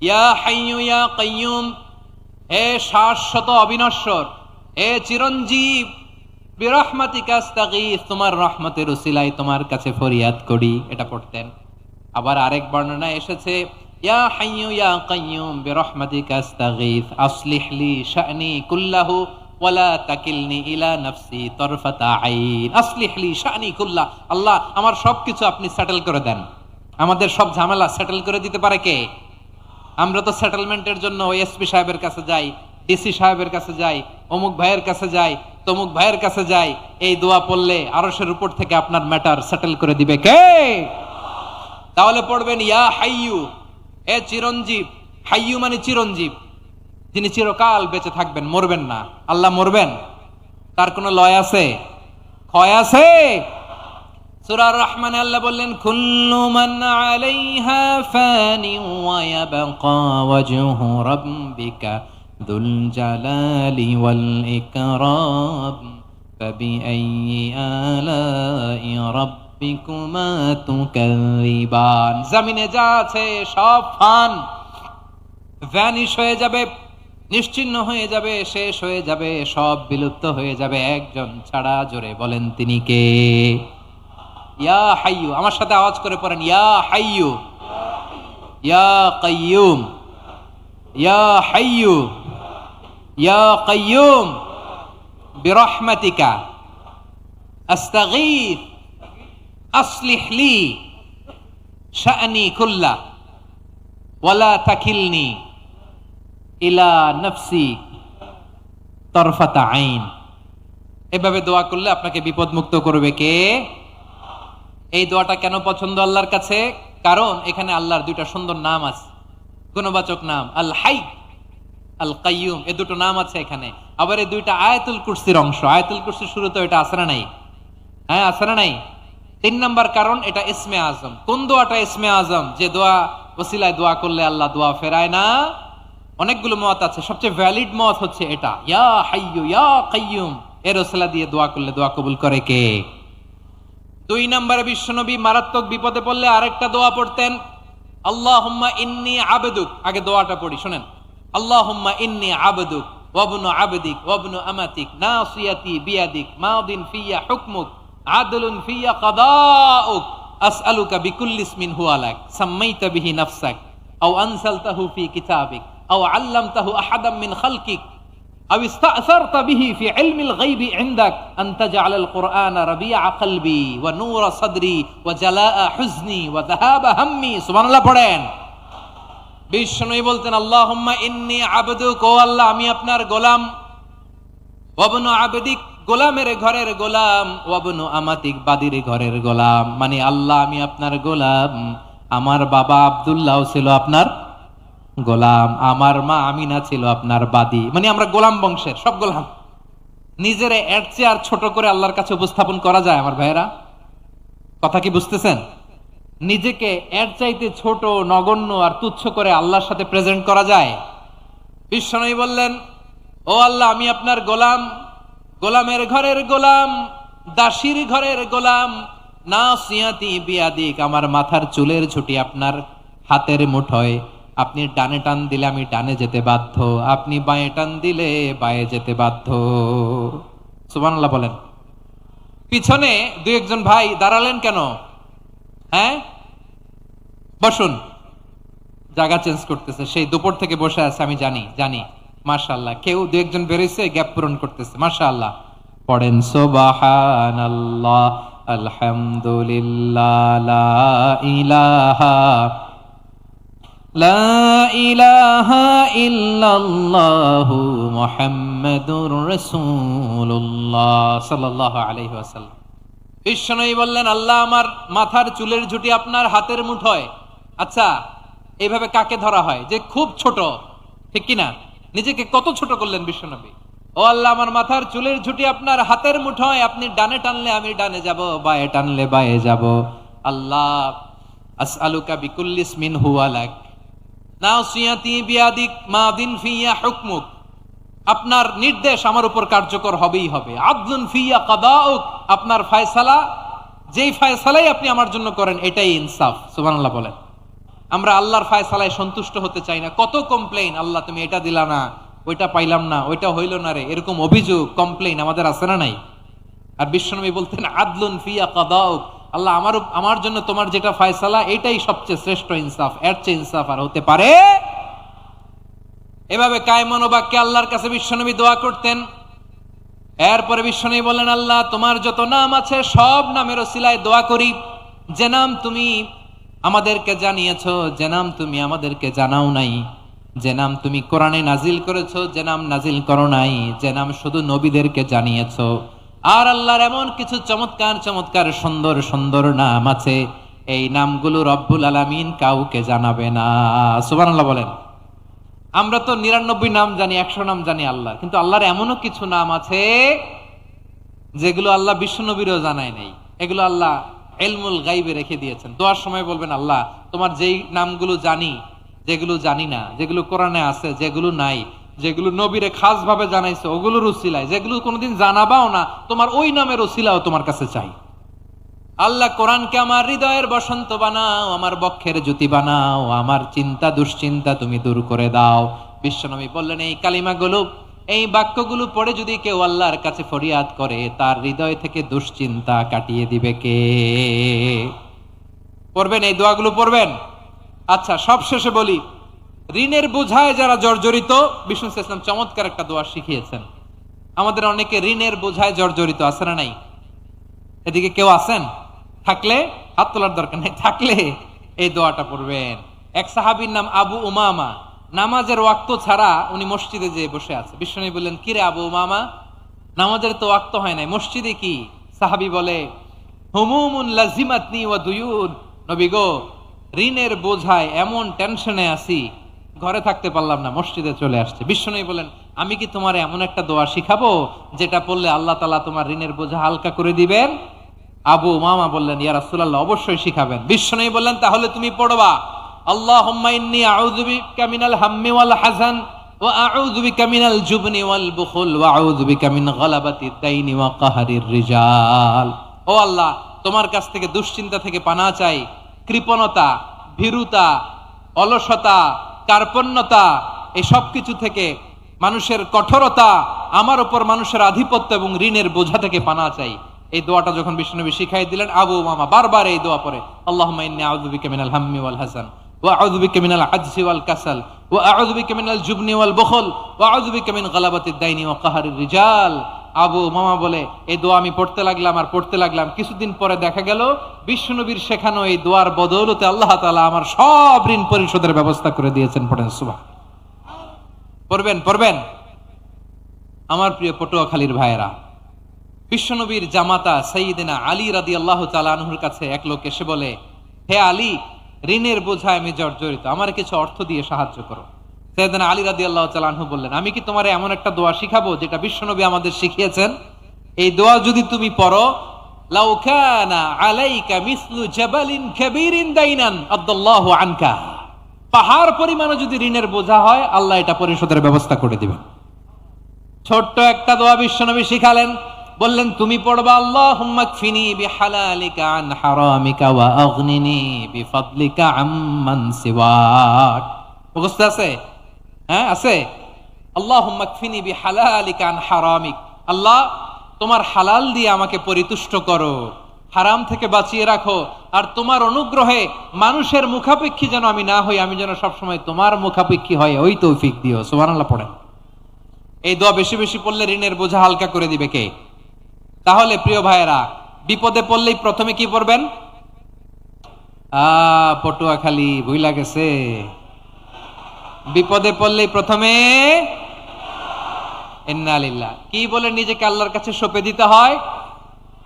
ইয়া হাইয়ু ইয়া কাইয়ুম, হে শাশ্বত অবিনশ্বর, হে চিরঞ্জীব, বিরহমাতিকা আস্তাগীথ, তোমার রহমতের উসিলায় তোমার কাছে ফরিয়াদ করি। এটা পড়তেন। আবার আরেক বর্ণনায় এসেছে ইয়া হাইয়ু ইয়া কাইয়ুম বিরহমাতিকা আস্তাগীথ আসলিহ লি শা'নি কুল্লাহু ওয়ালা তাকিলনি ইলা নাফসি তারফাতা আইন। আসলিহ লি শা'নি কুল্লাহ, আল্লাহ আমার সবকিছু আপনি সেটেল করে দেন। আমাদের সব ঝামেলা সেটেল করে দিতে পারে কে? আমরা তো সেটেলমেন্টের জন্য ওই এসপি সাহেবের কাছে যাই, ডিসি সাহেবের কাছে যাই, অমুক ভাইয়ের কাছে যাই, তমুক ভাইয়ের কাছে যাই। এই দোয়া পড়লে আরশের উপর থেকে আপনার ম্যাটার সেটেল করে দিবে কে? তাহলে পড়বেন ইয়া হাইয়ু, এ চিরঞ্জীব। হাইয়ু মানে চিরঞ্জীব, যিনি চিরকাল বেঁচে থাকবেন, মরবেন না। আল্লাহ মরবেন? তার কোনো লয় আছে? ক্ষয় আছে? সূরা রহমানে আল্লাহ বললেন কুল্লু মান আলাইহা ফানি ওয়া ইয়াবকা ওয়াজহু রাব্বিকা যুল জালালি ওয়াল ইকরাম ফাবিআইয়ি আলাই রাব্বিকুমা তুকাযিবান। জমিনে যা আছে সব ফান, ভ্যানিশ হয়ে যাবে, নিশ্চিহ্ন হয়ে যাবে, শেষ হয়ে যাবে, সব বিলুপ্ত হয়ে যাবে, একজন ছাড়া। জোরে বলেন তিনি কে? ইয়া হাইয়ু। আমার সাথে আওয়াজ করে পড়েন ইয়া হাইয়ু ইয়া কাইয়ুম ইয়া হাইয়ু ইয়া কাইয়ুম বিরহমাতিকা আস্তাগীথ আসলিহ লি শা'নি কুল্লাহ ওয়ালা তাকিলনি ইলা নাফসি তারফাতা আইন। এভাবে দোয়া করলে আপনাকে বিপদ মুক্ত করবে কে? এই দোয়াটা কেন পছন্দ আল্লাহর কাছে? কারণ এখানে আল্লাহর দুইটা সুন্দর নাম আছে, গুণবাচক নাম, আল হাই, আল কাইয়ুম। এই দুটো নাম আছে এখানে। আবার এই দুইটা আয়াতুল কুরসির অংশ। আয়াতুল কুরসির শুরুতে এটা আছে না নাই? হ্যাঁ, আছে না নাই? 3 নাম্বার কারণ, এটা ইসমে আজম। কোন দোয়াটা ইসমে আজম? যে দোয়া ওসিলায় দোয়া করলে আল্লাহ দোয়া ফেরায় না। অনেকগুলো মত আছে, সবচেয়ে ভ্যালিড মত হচ্ছে এটা, ইয়া হাইয়ু ইয়া কাইয়ুম। এর ওসিলা দিয়ে দোয়া করলে দোয়া কবুল করে কে? 2 নম্বরে বিশ্বনবী মারাত্মক বিপদে পড়লে আরেকটা দোয়া পড়তেন, আল্লাহুম্মা ইন্নী আবদুক। আগে দোয়াটা পড়ি, শুনেন। আল্লাহুম্মা ইন্নী আবদুক ওয়া ইবনু আবদিক ওয়া ইবনু আমাতিক নাসিয়াতি বিয়াদিক মাদিন ফিয়া হুকমুক আদলুন ফিয়া কাদাউক আসআলুকা বিকুল্লি ইসমিন হুয়া লাক সাম্মাইতা বিহি নাফসাক আও আনসালতাহু ফি কিতাবিক আও আল্লামতাহু আহাদাম মিন খালকিক أو استأثرت به في علم الغيب عندك أن تجعل القرآن ربيع قلبي ونور صدري وجلاء حزني وذهاب همي। سبحان الله পড়েন। বিষ্ণু বলতেন আল্লাহুম্মা ইন্নী আবদুক, ও আল্লাহ আমি আপনার গোলাম, ওয়াবনু আবদিক গোলামের ঘরের গোলাম, ওয়াবনু আমাতিক বাদির ঘরের গোলাম। মানে আল্লাহ আমি আপনার গোলাম, আমার বাবা আব্দুল্লাহ ছিল আপনার গোলাম, আমার মা আমিনা ছিল আপনার বাদী। মানে আমরা গোলাম বংশের, সব গোলাম। নিজেরে এর চেয়ে আর ছোট করে আল্লাহর কাছে উপস্থাপন করা যায় আমার ভাইয়েরা? কথা কি বুঝতেছেন? নিজেকে এর চাইতে ছোট, নগণ্য আর তুচ্ছ করে আল্লাহর সাথে প্রেজেন্ট করা যায়? বিশ্বনবী বললেন ও আল্লাহ আমি আপনার গোলাম, গোলামের ঘরের গোলাম, দাসীর ঘরের গোলাম, নাসিয়াতি বিয়াদিক আমার মাথার চুলের ঝুঁটি আপনার হাতের মুঠোয়। আপনি ডানে টান দিলে আমি ডানে যেতে বাধ্য, আপনি বাঁয়ে টান দিলে বাঁয়ে যেতে বাধ্য। সুবহানাল্লাহ বলেন। পিছনে 2-1 ভাই দাঁড়ালেন কেন? হ্যাঁ, বসুন। জায়গা চেঞ্জ করতেছে, সেই দুপুর থেকে বসে আছে আমি জানি। মাশাআল্লাহ। কেউ 2-1 বেরোইছে, গ্যাপ পূরণ করতেছে। মাশাআল্লাহ। পড়েন সুবহানাল্লাহ, আলহামদুলিল্লাহ, লা ইলাহা ইল্লাল্লাহু মুহাম্মাদুর রাসূলুল্লাহ সাল্লাল্লাহু আলাইহি ওয়াসাল্লাম। বিশ্বনবী বললেন, আল্লাহ আমার মাথার চুলের ঝুঁটি আপনার হাতের মুঠোয়। আচ্ছা, এইভাবে কাকে ধরা হয়? যে খুব ছোট, ঠিক কিনা? নিজেকে কত ছোট করলেন বিশ্বনবী। ও আল্লাহ, আমার মাথার চুলের ঝুঁটি আপনার হাতের মুঠোয়, আপনি ডানে টানলে আমি ডানে যাব, বায়ে টানলে বায়ে যাব। আল্লাহ, আসআলুকা বিকুল্লি ইসমিন হুয়া লাক নাসিয়াতি বিয়াদিক মাদিন ফিয়া হুকমুক। আপনার নির্দেশ আমার উপর কার্যকর হবেই হবে। আদলুন ফিয়া কাদাউক, আপনার ফয়সালা, যেই ফয়সালাই আপনি আমার জন্য করেন এটাই ইনসাফ। সুবহানাল্লাহ বলেন। আমরা আল্লাহর ফয়সালায় সন্তুষ্ট হতে চাই না। কত কমপ্লেইন, আল্লাহ তুমি এটা দিলা না, ওইটা পাইলাম না, ওইটা হইল না রে, এরকম অভিযোগ কমপ্লেইন আমাদের আছে না নাই? আর বিশ্বনবী বলতেন, আদলুন ফিয়া কাদাউক, আল্লাহ আমার জন্য তোমার যেটা ফয়সালা এটাই সবচেয়ে শ্রেষ্ঠ ইনসাফ, এর চেয়ে ইনসাফ আর হতে পারে? এভাবে কায়মনোবাক্যে আল্লাহর কাছে বিশ্বনবী দোয়া করতেন। এরপরে বিশ্বনবী বললেন, আল্লাহ তোমার যত নাম আছে সব নামের ওসিলায় দোয়া করি, যে নাম তুমি আমাদেরকে জানিয়েছো, যে নাম তুমি আমাদেরকে জানাও নাই, যে নাম তুমি কোরআনে নাজিল করেছো, যে নাম নাজিল করো নাই, যে নাম শুধু নবীদেরকে জানিয়েছো। আর আল্লাহর এমন কিছু চমৎকার চমৎকার সুন্দর সুন্দর নাম আছে, এই নামগুলো রব্বুল আলামিন কাউকে জানাবে না। সুবহানাল্লাহ বলেন। আমরা তো 99 নাম জানি, 100 নাম জানি আল্লাহর, কিন্তু আল্লাহর এমনও কিছু নাম আছে যেগুলো আল্লাহ বিশ্বনবীরও জানায় নাই। এগুলো আল্লাহ ইলমুল গায়বে রেখে দিয়েছেন। দোয়ার সময় বলবেন, আল্লাহ তোমার যেই নামগুলো জানি, যেগুলো জানি না, যেগুলো কোরআনে আছে, যেগুলো নাই, যেগুলো নবীরে খাস ভাবে জানাইছে ওগুলোর উসিলায়, যেগুলো কোনোদিন জানাবাও না, তোমার ওই নামের উসিলাও তোমার কাছে চাই। আল্লাহ কোরআনকে আমার হৃদয়ের বসন্ত বানাও, আমার বক্ষের জ্যোতি বানাও, আমার চিন্তা দুশ্চিন্তা তুমি দূর করে দাও। বিশ্বনবী বললেন, এই কালিমাগুলো, এই বাক্যগুলো পড়ে যদি কেউ আল্লাহর কাছে ফরিয়াদ করে, তার হৃদয় থেকে দুশ্চিন্তা কাটিয়ে দিবে কে? পড়বেন, এই দোয়াগুলো পড়বেন। আচ্ছা, সবশেষে বলি, ঋণের বোঝায় যারা জর্জরিত, বিষ্ণু ইসলাম চমৎকার একটা দোয়া শিখিয়েছেন। আমাদের অনেকে ঋণের বোঝায় জর্জরিত, আছে না নাই? এদিকে কেউ আছেন? থাকলে হাত তোলার দরকার নেই, থাকলে এই দোয়াটা পড়বেন। এক সাহাবীর নাম আবু উমামা, নামাজের ওয়াক্ত ছাড়া উনি মসজিদে যেয়ে বসে আছে। বিশ্বনবী বললেন, কিরে আবু উমামা, নামাজের তো ওয়াক্ত হয় নাই, মসজিদে কি? সাহাবী বলে, হুমুমুন লাজিমাতনি ওয়া দুয়ুন। নবী গো, ঋণের বোঝায় এমন টেনশনে আছি, ঘরে থাকতে পারলাম না, মসজিদে চলে আসছে। বিশ্বনবী বলেন, আমি কি তোমার এমন একটা দোয়া শিখাবো যেটা পড়লে আল্লাহ তাআলা তোমার ঋণের বোঝা হালকা করে দিবেন? আবু উমামা বললেন, ইয়া রাসূলুল্লাহ, অবশ্যই শিখাবেন। বিশ্বনবী বললেন, তাহলে তুমি পড়বা, আল্লাহুম্মা ইন্নী আউযু বিকা মিনাল হাম্মি ওয়াল হাযান ওয়া আউযু বিকা মিনাল জুবনি ওয়াল বুখল ওয়া আউযু বিকা মিন গালাবাতিদ দাইনি ওয়া কাহরির রিজাল। ও আল্লাহ, তোমার কাছ থেকে দুশ্চিন্তা থেকে পানাহ চাই, কৃপণতা, ভীরুতা, অলসতা, কার্পণ্যতা, এই সব কিছু থেকে, মানুষের কঠোরতা, আমার উপর মানুষের আধিপত্য এবং ঋণের বোঝা থেকে পানাহ চাই। এই দোয়াটা যখন বিশ্বনবী শিখাই দিলেন, আবু উমামা বারবার এই দোয়া পড়ে, আল্লাহুম্মা ইন্নী আউযু বিকা মিনাল হাম্মি ওয়াল হাযান ওয়া আউযু বিকা মিনাল আজজি ওয়াল কাসাল ওয়া আউযু বিকা মিনাল জুবনি ওয়াল বুখল ওয়া আউযু বিকা মিন গালাবাতিদ দাইনি ওয়া কাহরির রিজাল। আবু উমামা বলে, এই দোয়া আমি পড়তে লাগলাম আর পড়তে লাগলাম, কিছুদিন পরে দেখা গেল বিশ্বনবীর শেখানো এই দোয়ার বদৌলতে আল্লাহ তাআলা আমার সব ঋণ পরিশোধের ব্যবস্থা করে দিয়েছেন। পড়েন সুবহান। পড়বেন পড়বেন। আমার প্রিয় পটুয়াখালীর ভাইয়েরা, বিশ্বনবীর জামাতা সাইয়্যিদিনা আলী রাদিয়াল্লাহু তাআলা আনহুর কাছে এক লোক এসে বলে, হে আলী, ঋণের বোঝায় আমি জর্জরিত, আমার কিছু অর্থ দিয়ে সাহায্য করো। সাইয়্যিদিনা আলী রাদিয়াল্লাহু তাআলা আনহু বললেন, আমি কি তোমার এমন একটা দোয়া শিখাবো যেটা বিশ্বনবী আমাদের শিখিয়েছেন? এই দোয়া যদি তুমি পড়ো, লাউ কানা আলাইকা মিসলু জাবালিন কাবীরিন দাইনান আদাল্লাহু আনকা, পাহাড় পরিমাণও যদি ঋণের বোঝা হয়, আল্লাহ এটা পরিশোধের ব্যবস্থা করে দিবেন। ছোট্ট একটা দোয়া বিশ্বনবী শিখালেন, বললেন, তুমি পড়বা, আল্লাহুম্মা কফিনি বিহালালিকা আন হারামিকা ওয়া আগনিনি বিফাদলিকা আম্মান সিওয়াক। মুখস্থ আছে? হ্যাঁ, আছে। আল্লাহুম্মা কফিনি বিহালালিকা আন হারামিক, আল্লাহ তোমার হালাল দিয়ে আমাকে পরিতুষ্ট করো, হারাম থেকে বাঁচিয়ে রাখো, আর তোমার অনুগ্রহে মানুষের মুখাপেক্ষী যেন আমি না হই, আমি যেন সবসময় তোমার মুখাপেক্ষী হয়, ওই তৌফিক দিও। সুবহানাল্লাহ পড়েন। এই দোয়া বেশি বেশি পড়লে ঋণের বোঝা হালকা করে দিবে কে? তাহলে প্রিয় ভাইয়েরা, বিপদে পড়লেই প্রথমে কি পড়বেন? পটুয়াখালী ভুইলা গেছে। বিপদে পড়লেই প্রথমে ইন্না লিল্লাহ কি বলে নিজেকে আল্লাহর কাছে সঁপে দিতে হয়?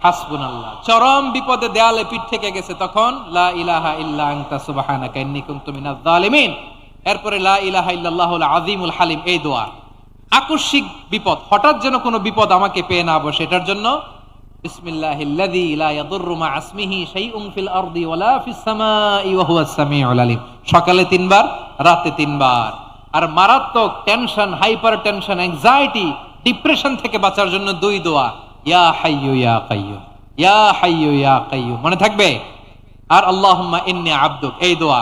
হাসবুনাল্লাহ। চরম বিপদে দেয়ালে পিঠ থেকে গেছে, তখন লা ইলাহা ইল্লা আনতা সুবহানাকা ইন্নী কুনতু মিনাজ জালিমিন। এরপরে লা ইলাহা ইল্লাল্লাহুল আযীমুল হালিম, এই দোয়া। আকস্মিক বিপদ, হঠাৎ যেন কোনো বিপদ আমাকে পেয়ে না বসে, এটার জন্য বিসমিল্লাহিল্লাযী লা ইয়াদুররু মা ইসমিহি শাইউন ফিল আরদি ওয়ালা ফিস সামাই ওয়া হুয়াস সামিউল আলিম। সকালে 3 বার, রাতে 3 বার। আর মারাত্মক tension, hyper tension, anxiety, depression থেকে বাঁচার জন্য 2 দোয়া, ইয়া হাইয়্যু ইয়া কাইয়্যুম, ইয়া হাইয়্যু ইয়া কাইয়্যুম, মনে থাকবে? আর আল্লাহুম্মা ইন্নী আবদুক, এই দোয়া।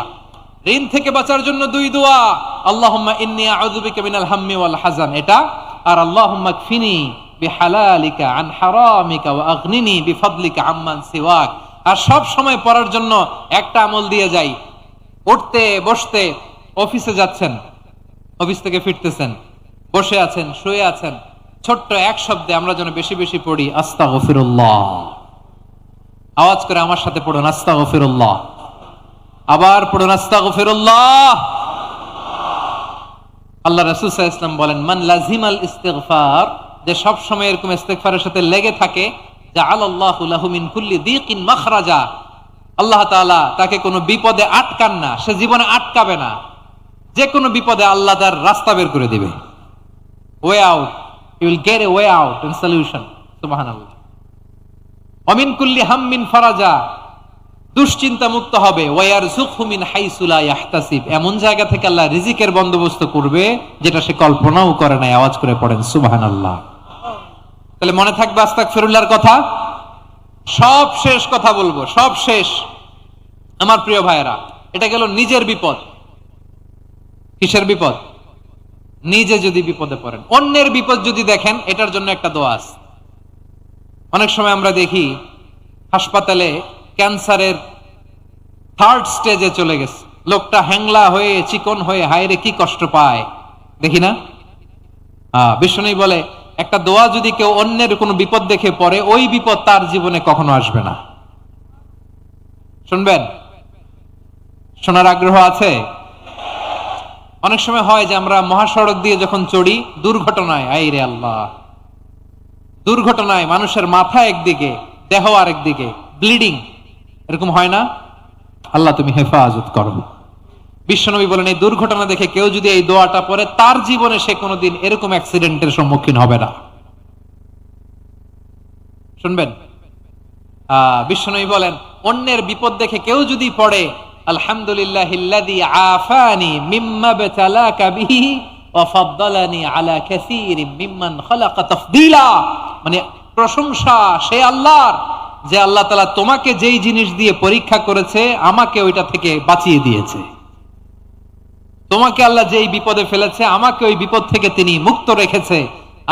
ঋণ থেকে বাঁচার জন্য 2 দোয়া, আল্লাহুম্মা ইন্নী আউযু বিকা মিনাল হাম্মি ওয়াল হাযান, এটা। আর আল্লাহুম্মা কফিনি বিহালালিকা আন হারামিকা ওয়া আগনিনি বিফাদলিকা আম্মান সিওয়াক। আর সব সময় পড়ার জন্য একটা আমল দিয়ে যাই, উঠতে বসতে, অফিসে যাচ্ছেন, অফিস থেকে ফিরতেছেন, বসে আছেন, শুয়ে আছেন, ছোট্ট এক শব্দে আমরা যেন বেশি বেশি পড়ি আস্তাগফিরুল্লাহ। আওয়াজ করে আমার সাথে পড়ুন আস্তাগফিরুল্লাহ। আবার পড়ুন আস্তাগফিরুল্লাহ। আল্লাহ রাসূল সাল্লাল্লাহু আলাইহি ওয়াসাল্লাম বলেন, মান লাজিমাল ইস্তিগফার, যে সব সময় এরকম ইস্তিগফারের সাথে লেগে থাকে, জাআলাল্লাহু লাহু মিন কুল্লি দিকিন মাখরাজা, আল্লাহ তাআলা তাকে কোনো বিপদে আটকান না, সে জীবনে আটকাবে না। যে কোনো বিপদে আল্লাহ তার রাস্তা বের করে দিবে, way out, you will get a way out and solution. সুবহানাল্লাহ। ওয়া মিন কুল্লি হাম্মিন ফারাজা, দুশ্চিন্তা মুক্ত হবে। ওয়ায়ারযুকহু মিন হাইসু লা ইয়াহতাসিব, এমন জায়গা থেকে আল্লাহ রিজিকের বন্দোবস্ত করবে যেটা সে কল্পনাও করে নাই। আওয়াজ করে পড়েন সুবহানাল্লাহ। তাহলে মনে থাকবে আস্তাগফিরুল্লাহর কথা। সব শেষ কথা বলবো, সব শেষ আমার প্রিয় ভাইয়েরা। এটা গেল নিজের বিপদ। কিসের বিপদ? নিজে যদি বিপদে পড়েন। অন্যের বিপদ যদি দেখেন, এটার জন্য একটা দোয়া আছে। অনেক সময় আমরা দেখি হাসপাতালে ক্যান্সারের 3rd স্টেজে চলে গেছে, লোকটা হ্যাংলা হয়ে, চিকন হয়ে, হায়রে কি কষ্ট পায়, দেখি না? বিষ্ণু বলে, একটা দোয়া যদি কেউ অন্যের কোনো বিপদ দেখে পড়ে, ওই বিপদ তার জীবনে কখনো আসবে না। শুনবেন? শোনার আগ্রহ আছে? অনেক সময় হয় যে আমরা মহাসড়ক দিয়ে যখন চড়ি, দুর্ঘটনায়, আইরে আল্লাহ, দুর্ঘটনায় মানুষের মাথা একদিকে, দেহ আরেকদিকে, ব্লিডিং, এরকম হয় না? আল্লাহ তুমি হেফাজত করো। বিশ্বনবী বলেন, এই দুর্ঘটনা দেখে কেউ যদি এই দোয়াটা পড়ে, তার জীবনে সে কোনোদিন এরকম অ্যাক্সিডেন্টের সম্মুখীন হবে না। শুনবেন? বিশ্বনবী বলেন, অন্যের বিপদ দেখে কেউ যদি পড়ে, আলহামদুলিল্লাহিল্লাযী আফানি মিম্মা বাতালাকা বিহি ওয়া ফাদ্দালানি আলা কাসীরিম মিম্মান খালাকা তাফদীলা, মানে প্রশংসা সে আল্লাহর, যে আল্লাহ তাআলা তোমাকে যেই জিনিস দিয়ে পরীক্ষা করেছে, আমাকে ওইটা থেকে বাঁচিয়ে দিয়েছে। তোমাকে আল্লাহ যেই বিপদে ফেলেছে, আমাকে ওই বিপদ থেকে তিনি মুক্ত রেখেছে,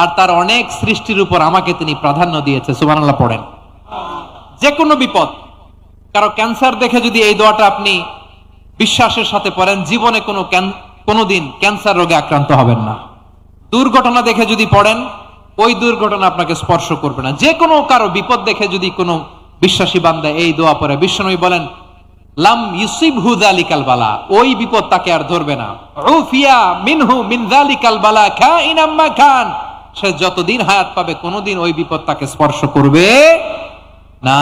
আর তার অনেক সৃষ্টির উপর আমাকে তিনি প্রাধান্য দিয়েছে। সুবহানাল্লাহ পড়েন। যে কোনো বিপদ, কারো ক্যান্সার দেখে যদি এই দোয়াটা আপনি বিশ্বাসের সাথে পড়েন, জীবনে কোনোদিন ক্যান্সার রোগে আক্রান্ত হবেন না। দুর্ঘটনা দেখে যদি পড়েন, ওই দুর্ঘটনা আপনাকে স্পর্শ করবে না। যে কোনো কারো বিপদ দেখে যদি কোনো বিশ্বাসী বান্দা এই দোয়া পড়ে, বিশ্বনবী বলেন, লাম ইউসিবহু যালিকাল বালা, ওই বিপদ তাকে আর ধরবে না। উফিয়া মিনহু মিন যালিকাল বালা কাইনাম মা কান, সে যতদিন হায়াত পাবে কোনোদিন ওই বিপদ তাকে স্পর্শ করবে না।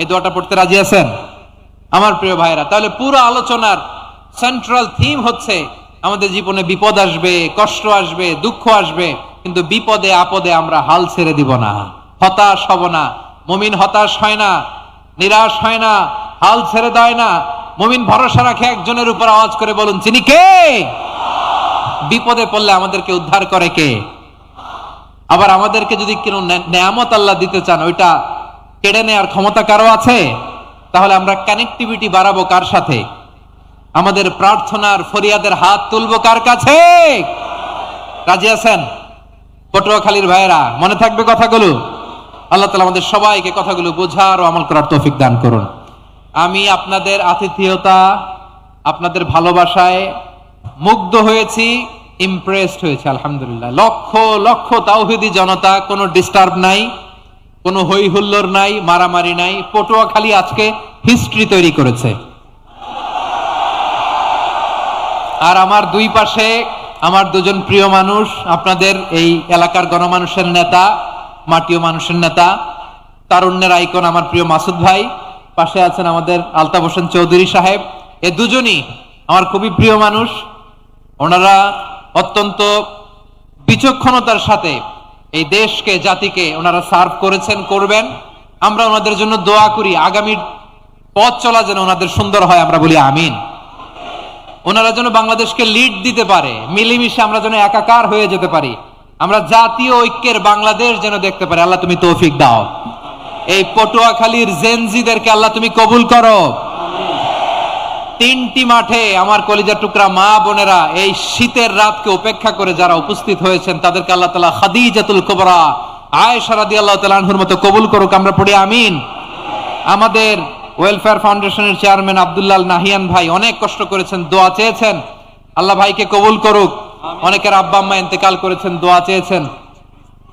এই দোয়াটা পড়তে রাজি আছেন আমার প্রিয় ভাইরা? তাহলে পুরো আলোচনার সেন্ট্রাল থিম হচ্ছে, আমাদের জীবনে বিপদ আসবে, কষ্ট আসবে, দুঃখ আসবে, কিন্তু বিপদে আপদে আমরা হাল ছেড়ে দিব না, হতাশ হব না। মুমিন হতাশ হয় না, নিরাশ হয় না, হাল ছেড়ে দেয় না। মুমিন ভরসা রাখে একজনের উপর। আওয়াজ করে বলুন, তিনি কে? বিপদে পড়লে আমাদেরকে উদ্ধার করে কে? আবার আমাদেরকে যদি কোনো নেয়ামত আল্লাহ দিতে চান, ওইটা কেড়ে নেওয়ার ক্ষমতা কারো আছে? তাহলে আমরা কানেক্টিভিটি বাড়াবো কার সাথে? আমাদের প্রার্থনার ফরিয়াদের হাত তুলবো কার কাছে? রাজি আছেন পটুয়াখালীর ভাইয়েরা? মনে থাকবে কথাগুলো? আল্লাহ তাআলা আমাদের সবাইকে কথাগুলো বোঝার ও আমল করার তৌফিক দান করুন। আমি আপনাদের আতিথেয়তা, আপনাদের ভালোবাসায় মুগ্ধ হয়েছি, ইমপ্রেসড হয়েছে। আলহামদুলিল্লাহ। লক্ষ লক্ষ তাওহীদি জনতা, কোনো ডিস্টার্ব নাই, কোনো হই হুল্লোড় নাই, মারামারি নাই। পটুয়াখালী আজকে হিস্ট্রি তৈরি করেছে। আর আমার দুই পাশে আমার দুজন প্রিয় মানুষ, আপনাদের এই এলাকার গণমানুষের নেতা, মাটিও মানুষের নেতা, তারুণ্যের আইকন আমার প্রিয় মাসুদ ভাই। পাশে আছেন আমাদের আলতাফ হোসেন চৌধুরী সাহেব। এ দুজনই আমার খুবই প্রিয় মানুষ। ওনারা অত্যন্ত বিচক্ষণতার সাথে এই দেশকে, জাতিকে ওনারা সার্ভ করেছেন, করবেন। আমরা ওনাদের জন্য দোয়া করি, আগামীর পথ চলা যেন ওনাদের সুন্দর হয়, আমরা বলি আমিন। ওনারা যেন বাংলাদেশকে লিড দিতে পারে, মিলেমিশে আমরা যেন একাকার হয়ে যেতে পারি, আমরা জাতীয় ঐক্যের বাংলাদেশ যেন দেখতে পারি। আল্লাহ তুমি তৌফিক দাও। এই পটুয়াখালীর জেনজিদেরকে আল্লাহ তুমি কবুল করো। তিনটি মাঠে আমার কলিজার টুকরা মা বোনেরা এই শীতের রাতকে উপেক্ষা করে যারা উপস্থিত হয়েছেন, তাদেরকে আল্লাহ তাআলা খাদিজাতুল কুবরা আয়েশা রাদিয়াল্লাহু তাআলা আনহার মতো কবুল করুক, আমরা পড়ি আমিন। আমাদের ওয়েলফেয়ার ফাউন্ডেশনের চেয়ারম্যান আব্দুল্লাহ নাহিয়ান ভাই অনেক কষ্ট করেছেন, দোয়া চেয়েছেন, আল্লাহ ভাইকে কবুল করুক। অনেকের আব্বা আম্মা ইন্তেকাল করেছেন, দোয়া চেয়েছেন,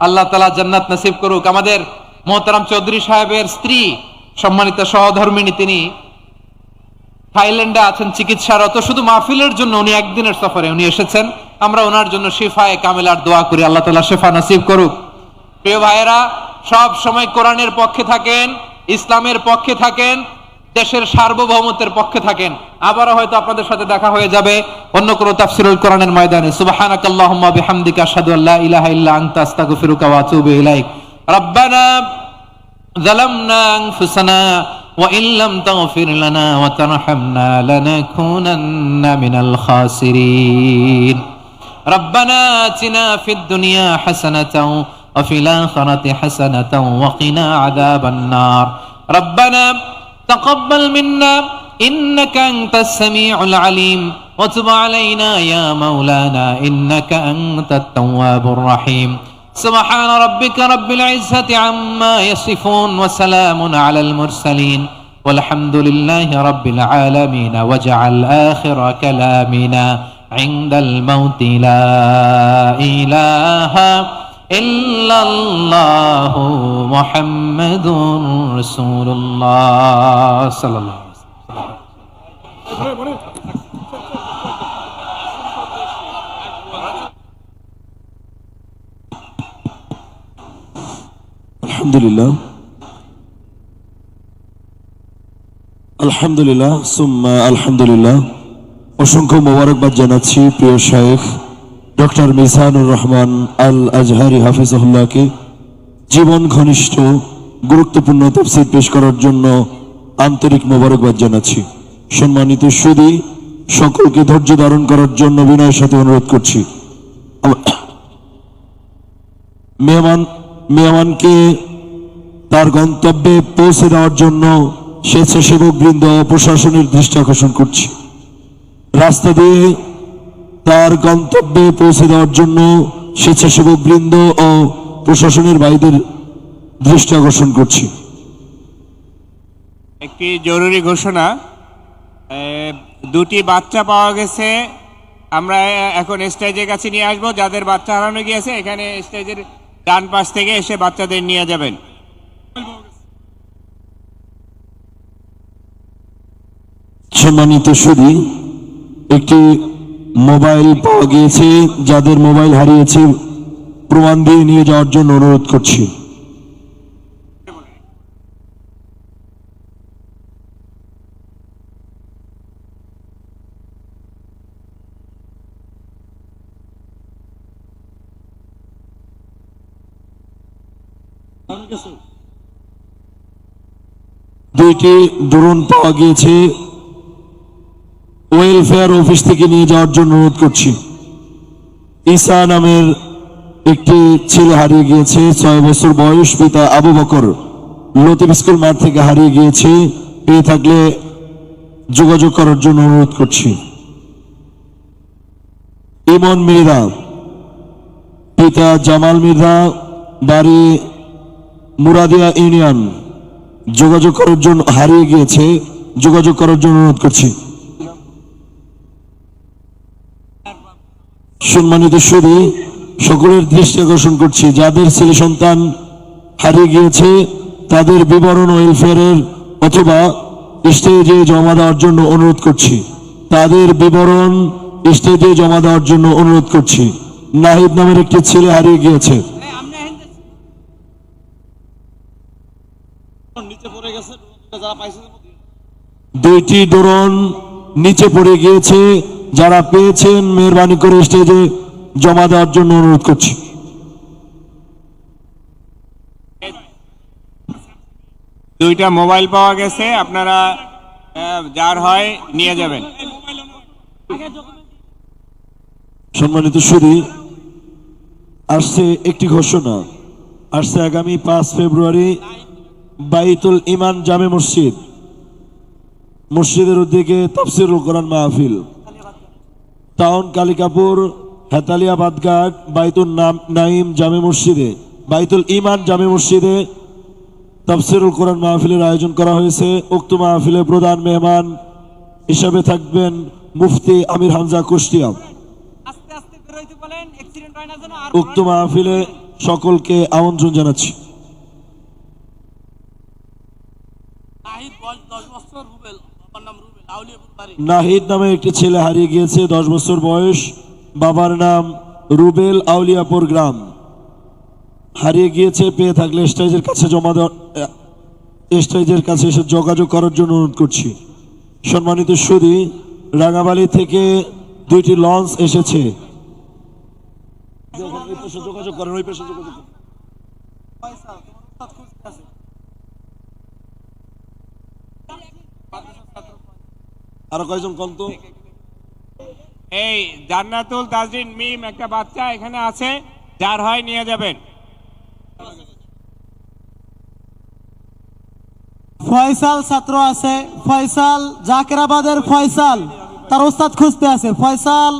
আল্লাহ তাআলা জান্নাত নসিব করুক। আমাদের মোহতারাম চৌধুরী সাহেবের স্ত্রী, সম্মানিত সহধর্মিণী, তিনি থাইল্যান্ডে আছেন চিকিৎসারত। শুধু মাহফিলের জন্য উনি একদিনের সফরে উনি এসেছেন। আমরা ওনার জন্য শিফায়ে কামিলার দোয়া করি, আল্লাহ তাআলা শিফা নসিব করুক। প্রিয় ভাইয়েরা, সব সময় কোরআনের পক্ষে থাকেন, ইসলামের পক্ষে থাকেন, দেশের সার্বভৌমত্বের পক্ষে থাকেন। আবারও হয়তো আপনাদের সাথে দেখা হয়ে যাবে অন্য কোনো তাফসীরুল কোরআনের ময়দানে। সুবহানাকাল্লাহুম্মা বিহামদিকা আশহাদু আল্লা ইলাহা ইল্লা আনতা আস্তাগফিরুকা ওয়া আতুবু ইলাইক। রব্বানা যালামনা আনফুসানা ওয়া ইন লাম তাগফির লানা ওয়া তারহামনা লানাকুনান্না মিনাল খাসিরিন। রব্বানা আতিনা ফিদ দুনিয়া হাসানাতাও ওয়া ফিল আখিরাতি হাসানাতাও ওয়া কিনা আযাবান নার। রব্বানা তাকাব্বাল মিন্না ইন্নাকা আনতাস সামিউল আলিম ওয়া তুব আলাইনা ইয়া মাওলানা ইন্নাকা আনতাত তাওয়াবুর রহিম। سبحان ربك رب العزة عما يصفون وسلام على المرسلين والحمد لله رب العالمين واجعل آخر كلامنا عند الموت لا إله إلا الله محمد رسول الله صلى الله عليه وسلم. আলহামদুলিল্লাহ, আলহামদুলিল্লাহ সুম্মা আলহামদুলিল্লাহ। অসংখ্য মোবারকবাদ জানাচ্ছি প্রিয় শায়েখ ডক্টর মিজানুর রহমান আল আজহারি হাফিজাহুল্লাহকে জীবন ঘনিষ্ঠ গুরুত্বপূর্ণ তাফসীর পেশ করার জন্য আন্তরিক মোবারকবাদ জানাচ্ছি। সম্মানিত সুধী, সকলকে ধৈর্য ধারণ করার জন্য বিনয়ের সাথে অনুরোধ করছি। মেহমানকে তার গন্তব্যে পৌঁছে দেওয়ার জন্য স্বেচ্ছাসেবক বৃন্দ প্রশাসনের দৃষ্টি আকর্ষণ করছি। রাস্তা দিয়ে তার গন্তব্যে পৌঁছে দেওয়ার জন্য স্বেচ্ছাসেবক বৃন্দ ও প্রশাসনের ভাইদের দৃষ্টি আকর্ষণ করছি। একটি জরুরি ঘোষণা, দুটি বাচ্চা পাওয়া গেছে। আমরা এখন স্টেজের কাছে নিয়ে আসবো। যাদের বাচ্চা হারানো গিয়েছে এখানে স্টেজের ডান পাশ থেকে এসে বাচ্চাদের নিয়ে যাবেন। সম্মানিত সুধী, একটি মোবাইল পাওয়া গিয়েছে। যাদের মোবাইল হারিয়েছে প্রমাণ দিয়ে নিয়ে যাওয়ার জন্য অনুরোধ করছি। দুইটি ড্রোন পাওয়া গিয়েছে। ওয়েলফেয়ার অফিস থেকে নিয়ে যাওয়ার জন্য অনুরোধ করছি। ঈসা নামের একটি ছেলে হারিয়ে গিয়েছে, 6 বছর বয়স। পিতা আবু বকর লতিফ স্কুল মাঠ থেকে হারিয়ে গিয়েছে। পেয়ে থাকলে যোগাযোগ করার জন্য অনুরোধ করছি। ইমন মির্জা, পিতা জামাল মির্জা, বাড়ি মুরাদিয়া ইউনিয়ন, যোগাযোগ করার জন্য হারিয়ে গিয়েছে, যোগাযোগ করার জন্য অনুরোধ করছি। সম্মানিত সুধী, সকলের দৃষ্টি আকর্ষণ করছি, যাদের ছেলে সন্তান হারিয়ে গিয়েছে তাদের বিবরণ ওয়েলফেয়ারের অথবা স্টেজে জমা দেওয়ার জন্য অনুরোধ করছি। তাদের বিবরণ স্টেজে জমা দেওয়ার জন্য অনুরোধ করছি। নাহিদ নামের একটি ছেলে হারিয়ে গিয়েছে। দুইটি ড্রোন নিচে পড়ে গিয়েছে, যারা পেয়েছেন মেহরবানি করে স্টেজে জমা দেওয়ার জন্য অনুরোধ করছি। দুইটা মোবাইল পাওয়া গেছে, আপনারা যার হয় নিয়ে যাবেন। সম্মানিত সুধী, আসছে একটি ঘোষণা। আসছে আগামী 5 ফেব্রুয়ারি বাইতুল ইমান জামে মসজিদের উদ্যোগে তাফসিরুল কোরআন মাহফিল, টাউন কালিকাপুর হেতালিয়া বাদঘাট বাইতুল নাইম জামে মসজিদে, বাইতুল ইমান জামে মসজিদে তাফসিরুল কোরআন মাহফিলের আয়োজন করা হয়েছে। উক্ত মাহফিলে প্রধান মেহমান হিসাবে থাকবেন মুফতি আমির হামজা কুষ্টিয়া। উক্ত মাহফিলে সকলকে আমন্ত্রণ জানাচ্ছি। নাহিদ নামে একটি ছেলে হারিয়ে গিয়েছে, 10 বছর বয়স, বাবার নাম রুবেল, আউলিয়াপুর গ্রাম। হারিয়ে গিয়েছে, পেয়ে থাকলে স্টেজের কাছে জমা দেওয়া, স্টেজের কাছে এসে যোগাযোগ করার জন্য অনুরোধ করছি। সম্মানিত সুধী, রাঙামালি থেকে 2টি লঞ্চ এসেছে। যোগাযোগ করেন, ওই পেশে যোগাযোগ করেন। আর কয়জন কোন তো? এই জান্নাতুল তাজরিন মিম একটা বাচ্চা এখানে আছে, যার হয় নিয়ে যাবেন। ফয়সাল ছাত্র আছে, ফয়সাল জাকেরাবাদের ফয়সাল, তার ওস্তাদ খুঁজতে আছে। ফয়সাল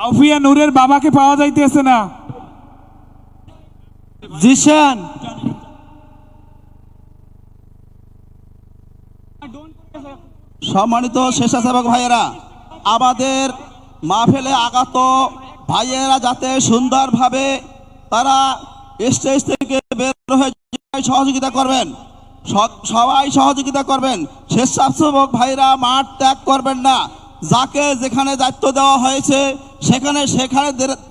আউফিয়া নূরের বাবাকে পাওয়া যাইতেছে না। জিশান সম্মানিত স্বেচ্ছাসেবক ভাইয়েরা, আমাদের মাহফিলে আগত ভাইয়েরা যাতে সুন্দরভাবে তারা স্টেজ থেকে বের হয়ে সহযোগিতা করবেন, সবাই সহযোগিতা করবেন। স্বেচ্ছাসেবক ভাইরা মাঠ ত্যাগ করবেন না। যাকে যেখানে দায়িত্ব দেওয়া হয়েছে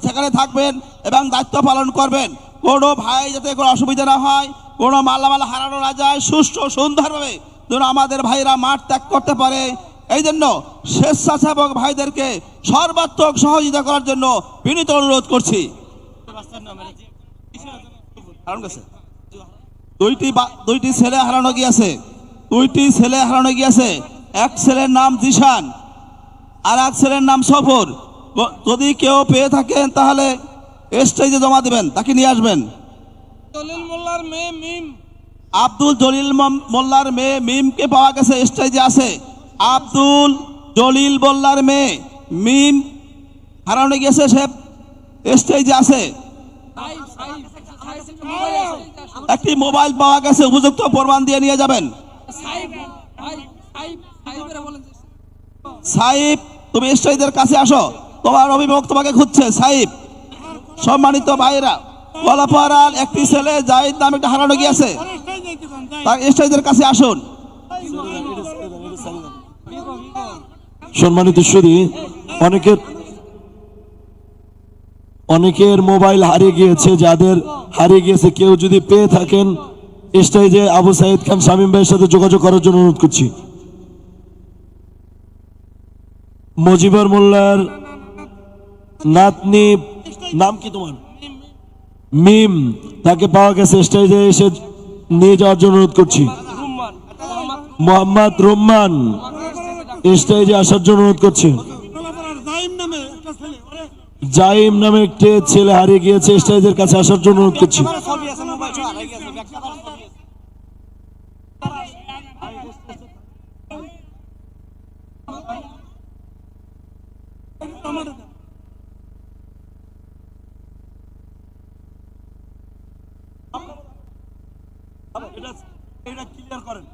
সেখানে থাকবেন এবং দায়িত্ব পালন করবেন। কোনো ভাই যাতে কোনো অসুবিধা না হয়, কোনো মালামাল হারানো না যায়, সুষ্ঠু সুন্দরভাবে যেন আমাদের ভাইরা মাঠ ত্যাগ করতে পারে, এই জন্য স্বেচ্ছাসেবক ভাইদেরকে সর্বাত্মক সহযোগিতা করার জন্য বিনীত অনুরোধ করছি। দুইটি ছেলে হারানো গিয়েছে। এক ছেলের নাম জিশান আর এক ছেলের নাম সফর। যদি কেউ পেয়ে থাকেন তাহলে স্টেজে জমা দিবেন, তাকে নিয়ে আসবেন। আব্দুল জলিল মোল্লার মেয়ে মিমকে পাওয়া গেছে, স্টেজে আছে। আব্দুল জলিল মোল্লার মেয়ে মিম হারানো গিয়েছে, সে স্টেজে আছে। একটি মোবাইল পাওয়া গেছে, উপযুক্ত প্রমাণ দিয়ে নিয়ে যাবেন। সাইব, তুমি স্টেজের কাছে আসো, তোমার অভিভাবক তোমাকে খুঁজছে। সাইব, সম্মানিত ভাইরা, কলাপাড়ার একটি ছেলে জাহিদ নামে একটা হারানো গিয়েছে, তার স্টেজের কাছে আসুন। সম্মানিত সুধী, অনেকের মোবাইল হারিয়ে গিয়েছে। যাদের হারিয়ে গিয়েছে কেউ যদি পেয়ে থাকেন স্টেজে আবু সাইদ খান শামীম ভাইয়ের সাথে যোগাযোগ করার জন্য অনুরোধ করছি। মজিবর মোল্লার নাতনি, নাম কি তোমার? মিম, তাকে পাওয়া গেছে, স্টেজে এসে নিয়ে যাওয়ার জন্য অনুরোধ করছি। মোহাম্মদ রুম্মান, স্টেজে আসার জন্য অনুরোধ করছি। জাইম নামে একটি ছেলে হারিয়ে গিয়েছে, স্টেজের কাছে আসার জন্য অনুরোধ করছি। এটা ক্লিয়ার করেন।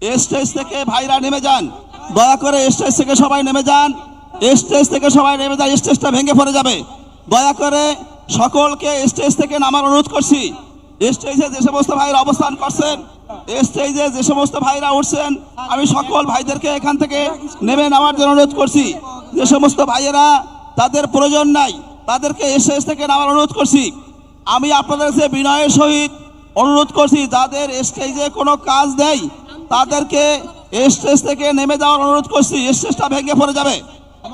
স্টেজ থেকে ভাইরা নেমে যান, দয়া করে স্টেজ থেকে সবাই নেমে যান, স্টেজ থেকে সবাই নেমে যান, স্টেজটা ভেঙে পড়ে যাবে। দয়া করে সকলকে স্টেজ থেকে নামার অনুরোধ করছি। স্টেজে যে সমস্ত ভাইরা অবস্থান করছেন, স্টেজে যে সমস্ত ভাইরা উঠছেন, আমি সকল ভাইদেরকে এখান থেকে নেমে নামার জন্য অনুরোধ করছি। যে সমস্ত ভাইয়েরা তাদের প্রয়োজন নাই, তাদেরকে স্টেজ থেকে নামার অনুরোধ করছি। আমি আপনাদের কাছে বিনয়ের সহিত অনুরোধ করছি, যাদের স্টেজে কোনো কাজ নেই তাদেরকে স্টেজ থেকে নেমে যাওয়ার অনুরোধ করছি। স্টেজটা ভেঙে পড়ে যাবে। আমি